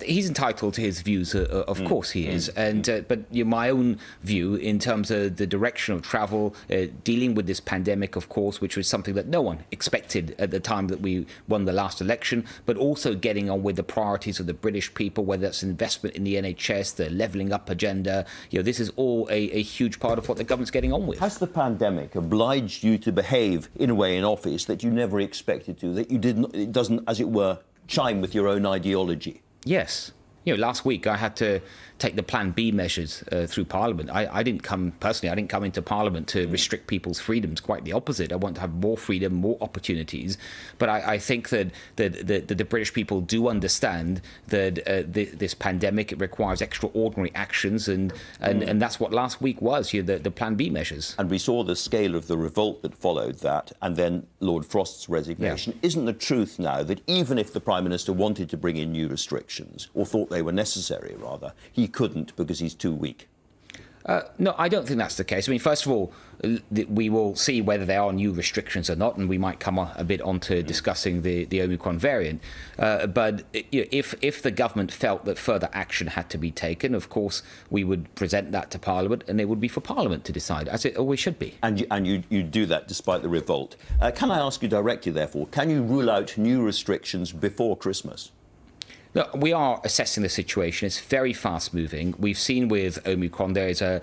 [SPEAKER 8] he's entitled to his views, of course he is. And but my own view in terms of the direction of travel, dealing with this pandemic, of course, which was something that no one expected at the time that we won the last election, but also getting on with the priorities of the British people, whether that's investment in the NHS, the levelling up agenda. This is all a huge part of what the government's getting on with.
[SPEAKER 1] Has the pandemic obliged you to behave in a way in office that you never expected to, that you didn't, it doesn't, as it were, chime with your own ideology?
[SPEAKER 8] Yes. Last week I had to take the Plan B measures through Parliament. I didn't come into Parliament to restrict people's freedoms. Quite the opposite. I want to have more freedom, more opportunities. But I think that the British people do understand that this pandemic requires extraordinary actions, and that's what last week was. The Plan B measures.
[SPEAKER 1] And we saw the scale of the revolt that followed that, and then Lord Frost's resignation. Yeah. Isn't the truth now that even if the Prime Minister wanted to bring in new restrictions, or thought they were necessary, rather, he couldn't because he's too weak?
[SPEAKER 8] No, I don't think that's the case. I mean, first of all, we will see whether there are new restrictions or not, and we might come a bit onto discussing the Omicron variant. But if the government felt that further action had to be taken, of course, we would present that to Parliament, and it would be for Parliament to decide, as it always should be.
[SPEAKER 1] And you do that despite the revolt. Can I ask you directly, therefore, can you rule out new restrictions before Christmas?
[SPEAKER 8] Look, we are assessing the situation. It's very fast-moving. We've seen with Omicron there's a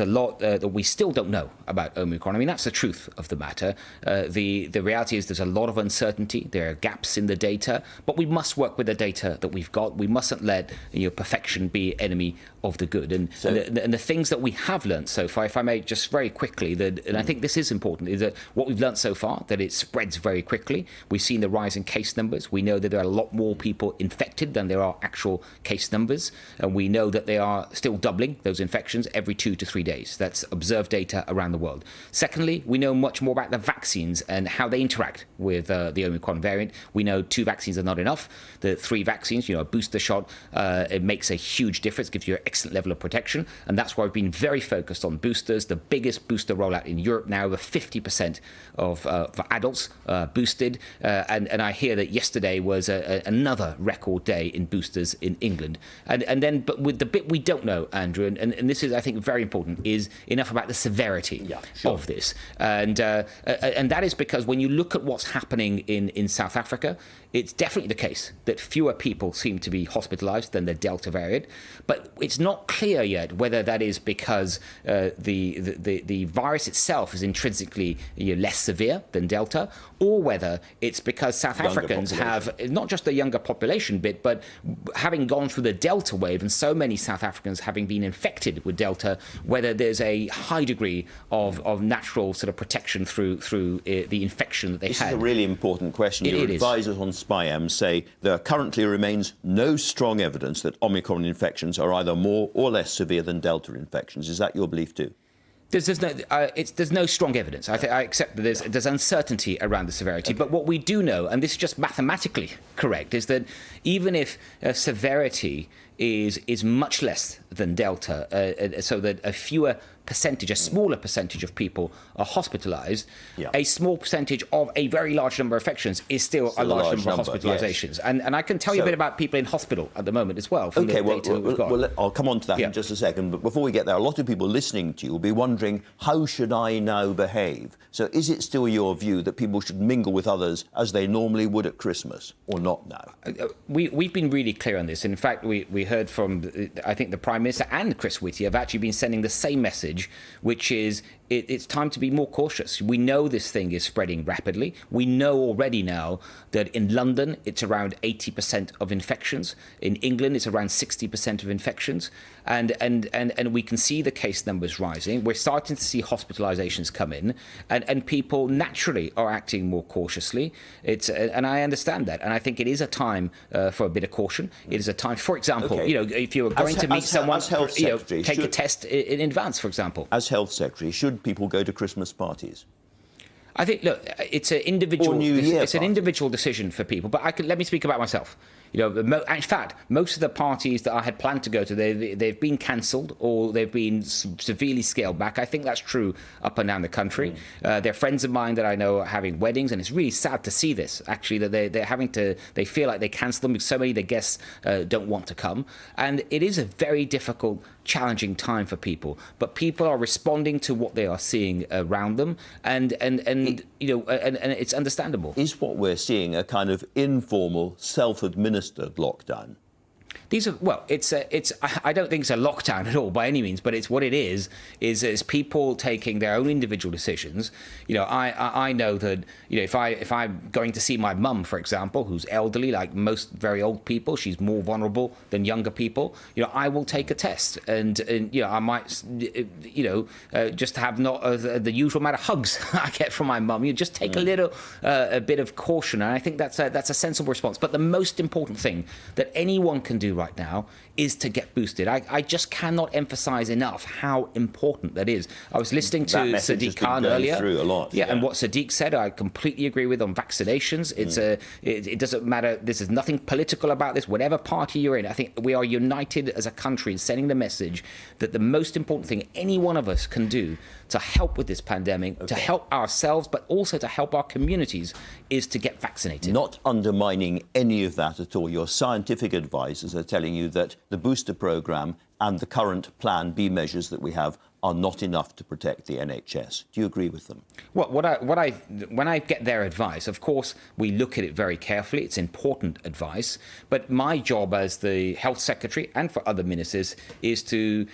[SPEAKER 8] lot that we still don't know about Omicron. I mean, that's the truth of the matter. The reality is there's a lot of uncertainty. There are gaps in the data, but we must work with the data that we've got. We mustn't let perfection be enemy of the good. And the things that we have learned so far, if I may just very quickly, and I think this is important, is that what we've learned so far, that it spreads very quickly. We've seen the rise in case numbers. We know that there are a lot more people infected than there are actual case numbers, and we know that they are still doubling, those infections, every 2 to 3 days. That's observed data around the world. Secondly, we know much more about the vaccines and how they interact with the Omicron variant. We know 2 vaccines are not enough. The 3 vaccines, a booster shot, it makes a huge difference, gives you an excellent level of protection, and that's why we've been very focused on boosters. The biggest booster rollout in Europe now, over 50% of for adults boosted, and I hear that yesterday was another record day in boosters in England. But with the bit we don't know, Andrew, and this is, I think, very important, is enough about the severity of this. And that is because when you look at what's happening in South Africa, it's definitely the case that fewer people seem to be hospitalised than the Delta variant, but it's not clear yet whether that is because the virus itself is intrinsically less severe than Delta, or whether it's because South Africans have not just a younger population bit, but having gone through the Delta wave and so many South Africans having been infected with Delta, whether there's a high degree of natural sort of protection through the infection that they had.
[SPEAKER 1] This is a really important question. Your advisors on SPI-M say there currently remains no strong evidence that Omicron infections are either more or less severe than Delta infections. Is that your belief too?
[SPEAKER 8] There's no strong evidence. I accept that there's uncertainty around the severity. Okay. But what we do know, and this is just mathematically correct, is that even if severity is much less than Delta, so that a smaller percentage of people are hospitalised, a small percentage of a very large number of infections is still a large number of hospitalisations. Yes. And I can tell you a bit about people in hospital at the moment as well. From the data that we've got.
[SPEAKER 1] Well, I'll come on to that in just a second. But before we get there, a lot of people listening to you will be wondering, how should I now behave? So is it still your view that people should mingle with others as they normally would at Christmas, or not now?
[SPEAKER 8] We've been really clear on this. In fact, we heard from, I think, the Prime Minister and Chris Whitty have actually been sending the same message, which is it's time to be more cautious. We know this thing is spreading rapidly. We know already now that in London it's around 80% of infections. In England it's around 60% of infections. And we can see the case numbers rising. We're starting to see hospitalisations come in, and people naturally are acting more cautiously. And I understand that. And I think it is a time for a bit of caution. It is a time, for example, if you're going to meet someone, take a test in advance, for example.
[SPEAKER 1] As Health Secretary, should people go to Christmas parties?
[SPEAKER 8] I think, look, it's an individual. It's an individual decision for people. But let me speak about myself. In fact, most of the parties that I had planned to go to, they've been cancelled or they've been severely scaled back. I think that's true up and down the country. There are friends of mine that I know are having weddings, and it's really sad to see this, actually, that they feel like they cancel them because so many of their guests don't want to come. And it is a very difficult, challenging time for people, but people are responding to what they are seeing around them, and it's understandable.
[SPEAKER 1] Is what we're seeing a kind of informal, self-administered lockdown?
[SPEAKER 8] These are, well, I don't think it's a lockdown at all by any means, but it's what it is people taking their own individual decisions. I know that, if I'm going to see my mum, for example, who's elderly, like most very old people, she's more vulnerable than younger people, I will take a test and I might, just have not the usual amount of hugs I get from my mum. You just take a bit of caution, and I think that's a sensible response. But the most important thing that anyone can do right now is to get boosted. I just cannot emphasize enough how important that is. I was listening to Sadiq Khan earlier.
[SPEAKER 1] Through a lot,
[SPEAKER 8] and what Sadiq said, I completely agree with on vaccinations. It doesn't matter. This is nothing political about this. Whatever party you're in, I think we are united as a country in sending the message that the most important thing any one of us can do to help with this pandemic, to help ourselves, but also to help our communities, is to get vaccinated.
[SPEAKER 1] Not undermining any of that at all. Your scientific advisors are telling you that the booster programme and the current Plan B measures that we have are not enough to protect the NHS. Do you agree with them?
[SPEAKER 8] Well, when I get their advice, of course, we look at it very carefully. It's important advice. But my job as the Health Secretary and for other ministers is to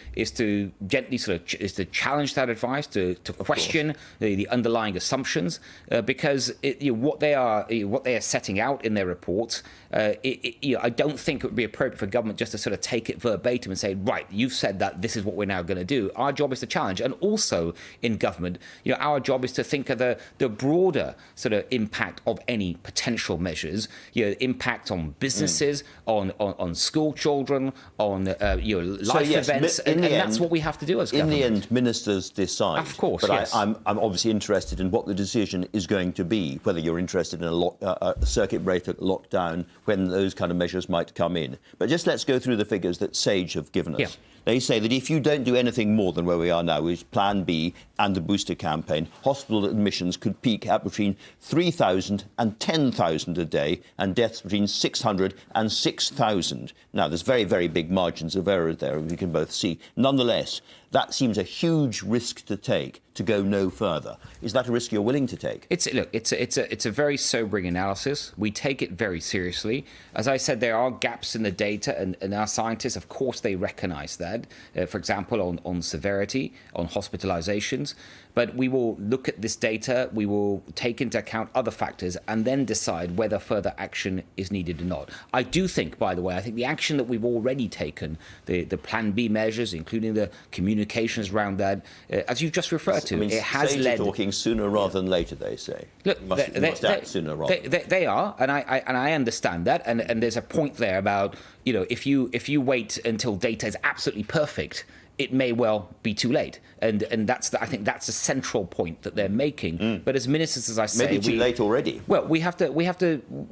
[SPEAKER 8] gently to challenge that advice, to question the underlying assumptions, because what they are setting out in their reports. I don't think it would be appropriate for government just to sort of take it verbatim and say, right, you've said that, this is what we're now going to do. Our job is to challenge. And also in government, our job is to think of the broader sort of impact of any potential measures, impact on businesses, on school children, on life events, and that's what we have to do as government.
[SPEAKER 1] In the end, ministers decide.
[SPEAKER 8] Of course,
[SPEAKER 1] but
[SPEAKER 8] yes.
[SPEAKER 1] I'm obviously interested in what the decision is going to be, whether you're interested in a circuit breaker lockdown, when those kind of measures might come in. But just let's go through the figures that SAGE have given us.
[SPEAKER 8] Yeah.
[SPEAKER 1] They say that if you don't do anything more than where we are now, with Plan B and the booster campaign, hospital admissions could peak at between 3,000 and 10,000 a day, and deaths between 600 and 6,000. Now, there's very, very big margins of error there, we can both see. Nonetheless, that seems a huge risk to take, to go no further. Is that a risk you're willing to take?
[SPEAKER 8] It's a very sobering analysis. We take it very seriously. As I said, there are gaps in the data, and our scientists, of course, they recognise that. For example, on severity, on hospitalisations. But we will look at this data, we will take into account other factors, and then decide whether further action is needed or not. I do think, by the way, I think the action that we've already taken, the Plan B measures, including the communications around that, as you've just referred to, it has led.
[SPEAKER 1] Talking sooner rather than later, they say.
[SPEAKER 8] Look,
[SPEAKER 1] you must act sooner rather.
[SPEAKER 8] They are, and I understand that, and there's a point there about if you wait until data is absolutely perfect, it may well be too late, and I think that's a central point that they're making. But as ministers, as I say,
[SPEAKER 1] maybe too late already.
[SPEAKER 8] Well, we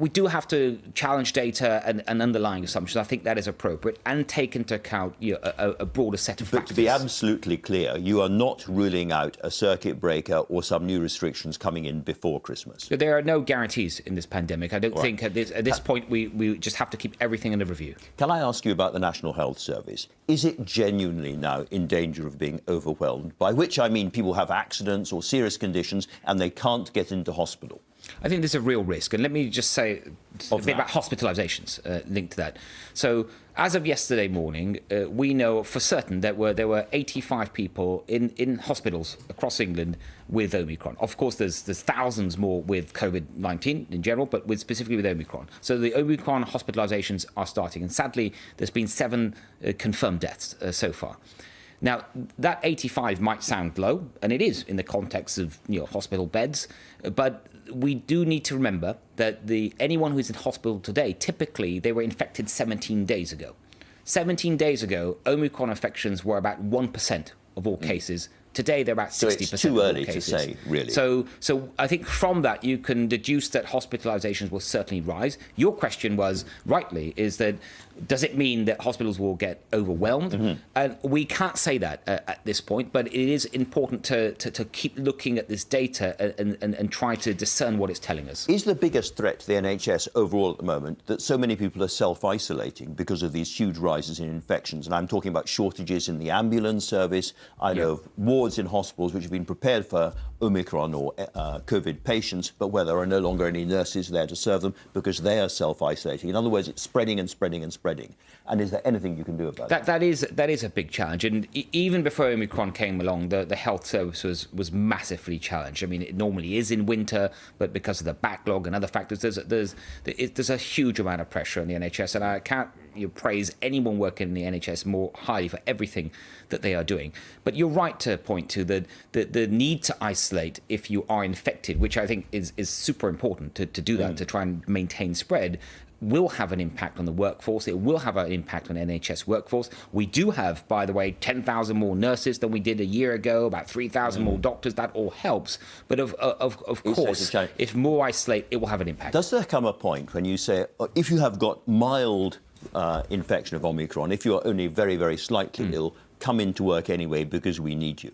[SPEAKER 8] do have to challenge data and underlying assumptions. I think that is appropriate, and take into account a broader set of factors.
[SPEAKER 1] But to be absolutely clear, you are not ruling out a circuit breaker or some new restrictions coming in before Christmas.
[SPEAKER 8] There are no guarantees in this pandemic. I don't think at this point we just have to keep everything under review.
[SPEAKER 1] Can I ask you about the National Health Service? Is it genuinely now in danger of being overwhelmed? By which I mean people have accidents or serious conditions and they can't get into hospital.
[SPEAKER 8] I think there's a real risk. And let me just say a bit about hospitalisations linked to that. So as of yesterday morning, we know for certain that there were 85 people in hospitals across England with Omicron. Of course, there's thousands more with COVID-19 in general, but specifically with Omicron. So the Omicron hospitalisations are starting. And sadly, there's been 7 confirmed deaths so far. Now, that 85 might sound low, and it is in the context of hospital beds, but we do need to remember that anyone who's in hospital today, typically they were infected 17 days ago. 17 days ago, Omicron infections were about 1% of all cases. Today, they're about 60%.
[SPEAKER 1] So it's too early
[SPEAKER 8] to
[SPEAKER 1] say, really.
[SPEAKER 8] So I think from that, you can deduce that hospitalizations will certainly rise. Your question was, rightly, is that does it mean that hospitals will get overwhelmed? And we can't say that at this point, but it is important to keep looking at this data and try to discern what it's telling us.
[SPEAKER 1] Is the biggest threat to the NHS overall at the moment that so many people are self-isolating because of these huge rises in infections? And I'm talking about shortages in the ambulance service. I know of wards in hospitals which have been prepared for Omicron or COVID patients, but where there are no longer any nurses there to serve them because they are self-isolating. In other words, it's spreading and spreading and spreading. And is there anything you can do about it?
[SPEAKER 8] That is a big challenge. And even before Omicron came along, the health service was massively challenged. I mean, it normally is in winter, but because of the backlog and other factors, there's a huge amount of pressure on the NHS. And I can't praise anyone working in the NHS more highly for everything that they are doing. But you're right to point to the need to isolate if you are infected, which I think is super important to do that, to try and maintain spread, will have an impact on the workforce. It will have an impact on NHS workforce. We do have, by the way, 10,000 more nurses than we did a year ago, about 3,000 more doctors. That all helps. But of course, if more isolate, it will have an impact.
[SPEAKER 1] Does there come a point when you say, if you have got mild infection of Omicron, if you're only very, very slightly ill, come into work anyway because we need you?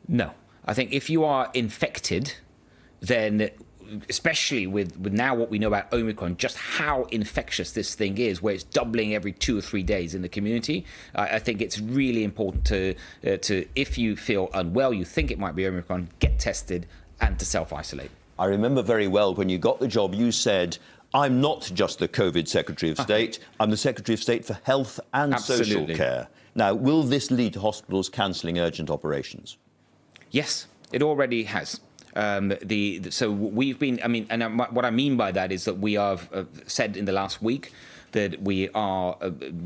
[SPEAKER 8] No. I think if you are infected, then especially with now what we know about Omicron, just how infectious this thing is, where it's doubling every 2 or 3 days in the community, I think it's really important to if you feel unwell, you think it might be Omicron, get tested and to self-isolate.
[SPEAKER 1] I remember very well when you got the job, you said, I'm not just the COVID Secretary of State, I'm the Secretary of State for Health and Social Care. Now, will this lead to hospitals cancelling urgent operations?
[SPEAKER 8] Yes, it already has. So we've been, what I mean by that is that we have said in the last week that we are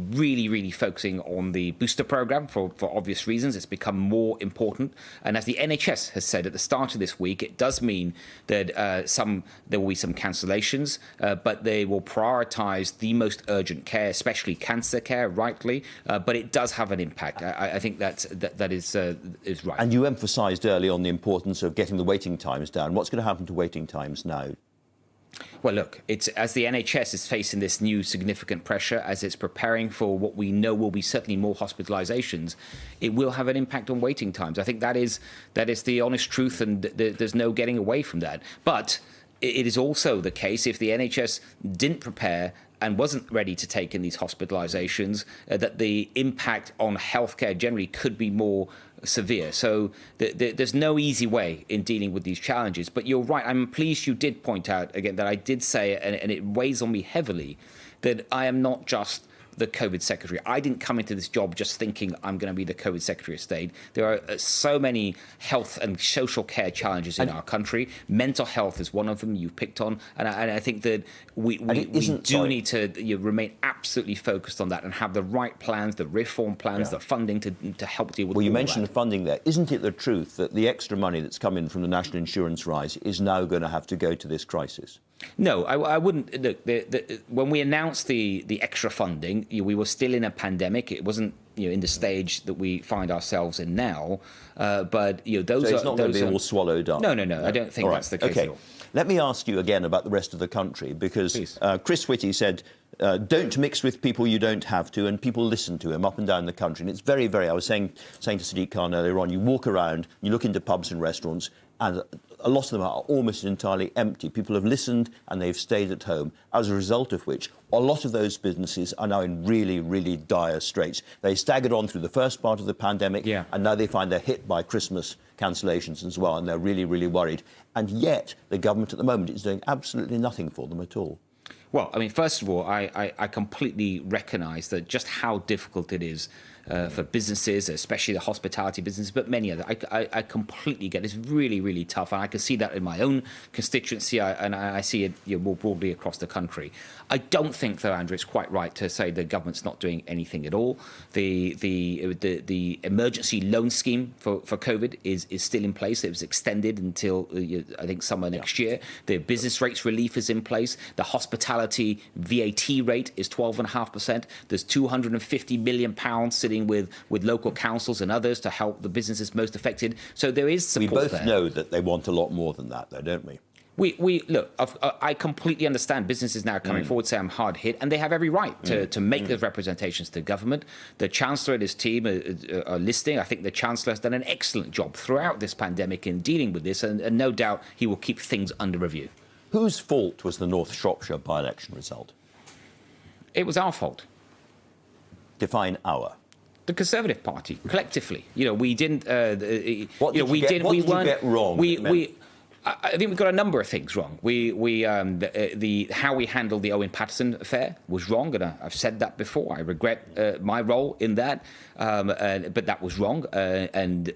[SPEAKER 8] really, really focusing on the booster program for obvious reasons. It's become more important. And as the NHS has said at the start of this week, it does mean that there will be some cancellations, but they will prioritise the most urgent care, especially cancer care, rightly. But it does have an impact. I think that is right.
[SPEAKER 1] And you emphasised early on the importance of getting the waiting times down. What's going to happen to waiting times now?
[SPEAKER 8] Well, look, it's as the NHS is facing this new significant pressure, as it's preparing for what we know will be certainly more hospitalisations, it will have an impact on waiting times. I think that is the honest truth, and there's no getting away from that. But it is also the case, if the NHS didn't prepare and wasn't ready to take in these hospitalisations, that the impact on healthcare generally could be more severe. So there's no easy way in dealing with these challenges. But you're right, I'm pleased you did point out, again, that I did say, and it weighs on me heavily, that I am not just the COVID Secretary. I didn't come into this job just thinking I'm going to be the COVID Secretary of State. There are so many health and social care challenges in our country. Mental health is one of them you've picked on. And I think that we do need to remain absolutely focused on that and have the right plans, the reform plans, the funding to help deal with.
[SPEAKER 1] Well, you mentioned the funding there. Isn't it the truth that the extra money that's come in from the national insurance rise is now going to have to go to this crisis?
[SPEAKER 8] No, I wouldn't. Look, when we announced the extra funding, we were still in a pandemic. It wasn't in the stage that we find ourselves in now. But those
[SPEAKER 1] so it's not going to be all swallowed up.
[SPEAKER 8] No. I don't think that's the case at all.
[SPEAKER 1] Let me ask you again about the rest of the country, because Chris Whitty said, don't mix with people you don't have to, and people listen to him up and down the country. And it's very, very, I was saying to Sadiq Khan earlier on, you walk around, you look into pubs and restaurants, and a lot of them are almost entirely empty. People have listened and they've stayed at home, as a result of which a lot of those businesses are now in really, really dire straits. They staggered on through the first part of the pandemic, and now they find they're hit by Christmas cancellations as well, and they're really, really worried. And yet the government at the moment is doing absolutely nothing for them at all.
[SPEAKER 8] Well, I mean, first of all, I completely recognise that just how difficult it is for businesses, especially the hospitality business, but many others. I completely get it. It's really, really tough. And I can see that in my own constituency, and I see it more broadly across the country. I don't think, though, Andrew, it's quite right to say the government's not doing anything at all. The emergency loan scheme for COVID is still in place. It was extended until, I think, summer next year. The business rates relief is in place. The hospitality VAT rate is 12.5%. There's £250 million sitting sitting with local councils and others to help the businesses most affected. So there is support
[SPEAKER 1] We both
[SPEAKER 8] there.
[SPEAKER 1] know that they want a lot more than that, though, don't we?
[SPEAKER 8] We look. I completely understand businesses now coming forward, say I'm hard hit, and they have every right to make those representations to government. The Chancellor and his team are listening. I think the Chancellor has done an excellent job throughout this pandemic in dealing with this, and no doubt he will keep things under review.
[SPEAKER 1] Whose fault was the North Shropshire by-election result?
[SPEAKER 8] It was our fault.
[SPEAKER 1] Define our.
[SPEAKER 8] The Conservative Party, collectively. You know, we didn't.
[SPEAKER 1] What did you get wrong?
[SPEAKER 8] I think we got a number of things wrong. How we handled the Owen Paterson affair was wrong, and I've said that before. I regret my role in that, but that was wrong, and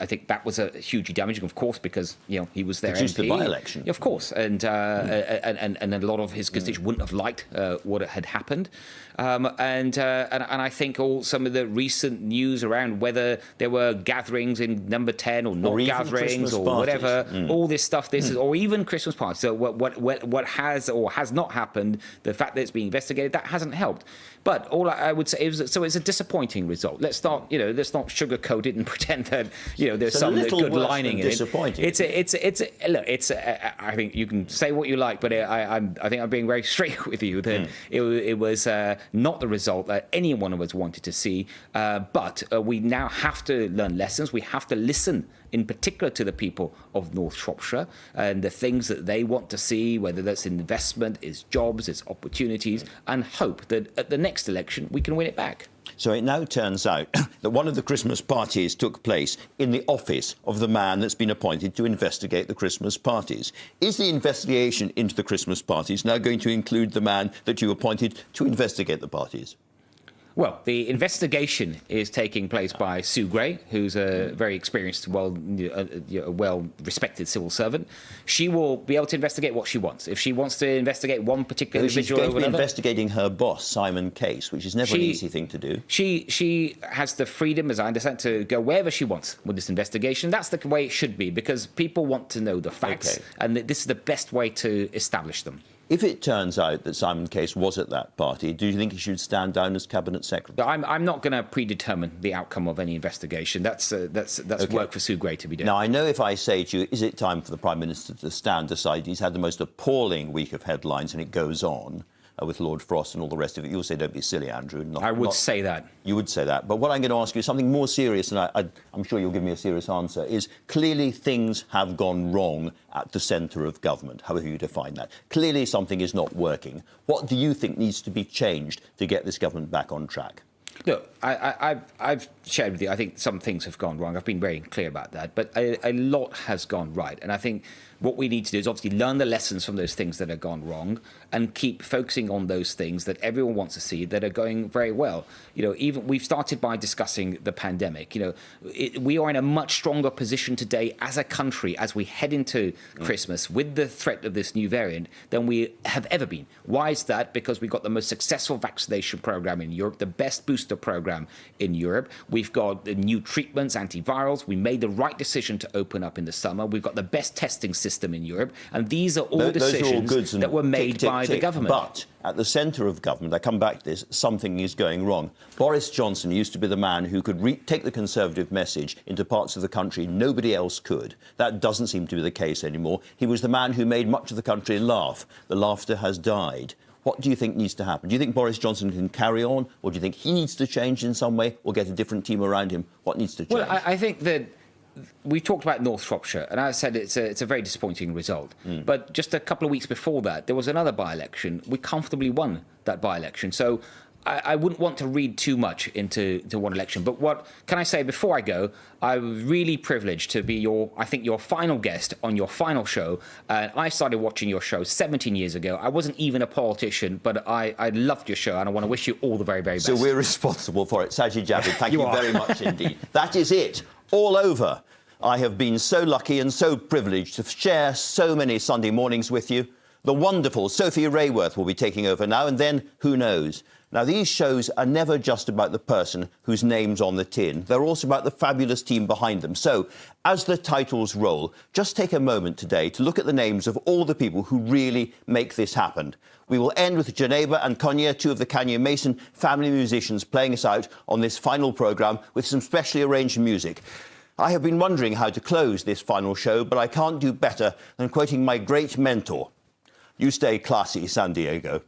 [SPEAKER 8] I think that was hugely damaging, of course, because he was there.
[SPEAKER 1] Produced the by-election,
[SPEAKER 8] of course, and a lot of his constituents wouldn't have liked what had happened, and I think some of the recent news around whether there were gatherings in Number 10 or not gatherings or whatever, all this stuff, or even Christmas parties. So what has or has not happened, the fact that it's being investigated, that hasn't helped. But all I would say is, so it's a disappointing result. Let's not sugarcoat it and pretend that there's some good lining in it. It's I think you can say what you like, but I think I'm being very straight with you that it was not the result that any one of us wanted to see. But we now have to learn lessons. We have to listen, in particular, to the people of North Shropshire and the things that they want to see, whether that's investment, it's jobs, it's opportunities, and hope that at the next election we can win it back.
[SPEAKER 1] So it now turns out that one of the Christmas parties took place in the office of the man that's been appointed to investigate the Christmas parties. Is the investigation into the Christmas parties now going to include the man that you appointed to investigate the parties?
[SPEAKER 8] Well, the investigation is taking place by Sue Gray, who's a very experienced, well-respected civil servant. She will be able to investigate what she wants. If she wants to investigate one particular individual over another... She's going to be investigating her boss, Simon Case, which is never an easy thing to do. She has the freedom, as I understand, to go wherever she wants with this investigation. That's the way it should be, because people want to know the facts, and this is the best way to establish them. If it turns out that Simon Case was at that party, do you think he should stand down as Cabinet Secretary? I'm not going to predetermine the outcome of any investigation. That's work for Sue Gray to be doing. Now, I know if I say to you, is it time for the Prime Minister to stand aside? He's had the most appalling week of headlines, and it goes on with Lord Frost and all the rest of it. You'll say, don't be silly, Andrew. I would say that. You would say that. But what I'm going to ask you is something more serious, and I'm sure you'll give me a serious answer, is clearly things have gone wrong at the centre of government, however you define that. Clearly something is not working. What do you think needs to be changed to get this government back on track? Look, I've shared with you, I think some things have gone wrong. I've been very clear about that. But a lot has gone right. And I think what we need to do is obviously learn the lessons from those things that have gone wrong and keep focusing on those things that everyone wants to see that are going very well. Even we've started by discussing the pandemic. We are in a much stronger position today as a country as we head into Christmas with the threat of this new variant than we have ever been. Why is that? Because we've got the most successful vaccination program in Europe, the best booster program in Europe. We've got the new treatments, antivirals. We made the right decision to open up in the summer. We've got the best testing system in Europe. And these are all decisions that were made by the government. But at the centre of government, I come back to this, something is going wrong. Boris Johnson used to be the man who could take the Conservative message into parts of the country nobody else could. That doesn't seem to be the case anymore. He was the man who made much of the country laugh. The laughter has died. What do you think needs to happen? Do you think Boris Johnson can carry on, or do you think he needs to change in some way, or get a different team around him? What needs to change? Well, I think that we talked about North Shropshire, and I said it's a very disappointing result. But just a couple of weeks before that, there was another by-election. We comfortably won that by-election. So I wouldn't want to read too much into one election. But what can I say before I go? I was really privileged to be your final guest on your final show. I started watching your show 17 years ago. I wasn't even a politician, but I loved your show, and I want to wish you all the very, very best. So we're responsible for it. Sajid Javid, thank you very much indeed. That is it. All over. I have been so lucky and so privileged to share so many Sunday mornings with you.
[SPEAKER 1] The wonderful Sophie Rayworth will be taking over now, and then who knows? Now, these shows are never just about the person whose name's on the tin. They're also about the fabulous team behind them. So, as the titles roll, just take a moment today to look at the names of all the people who really make this happen. We will end with Jeneba and Konya, two of the Kanneh-Mason family musicians, playing us out on this final programme with some specially arranged music. I have been wondering how to close this final show, but I can't do better than quoting my great mentor. You stay classy, San Diego.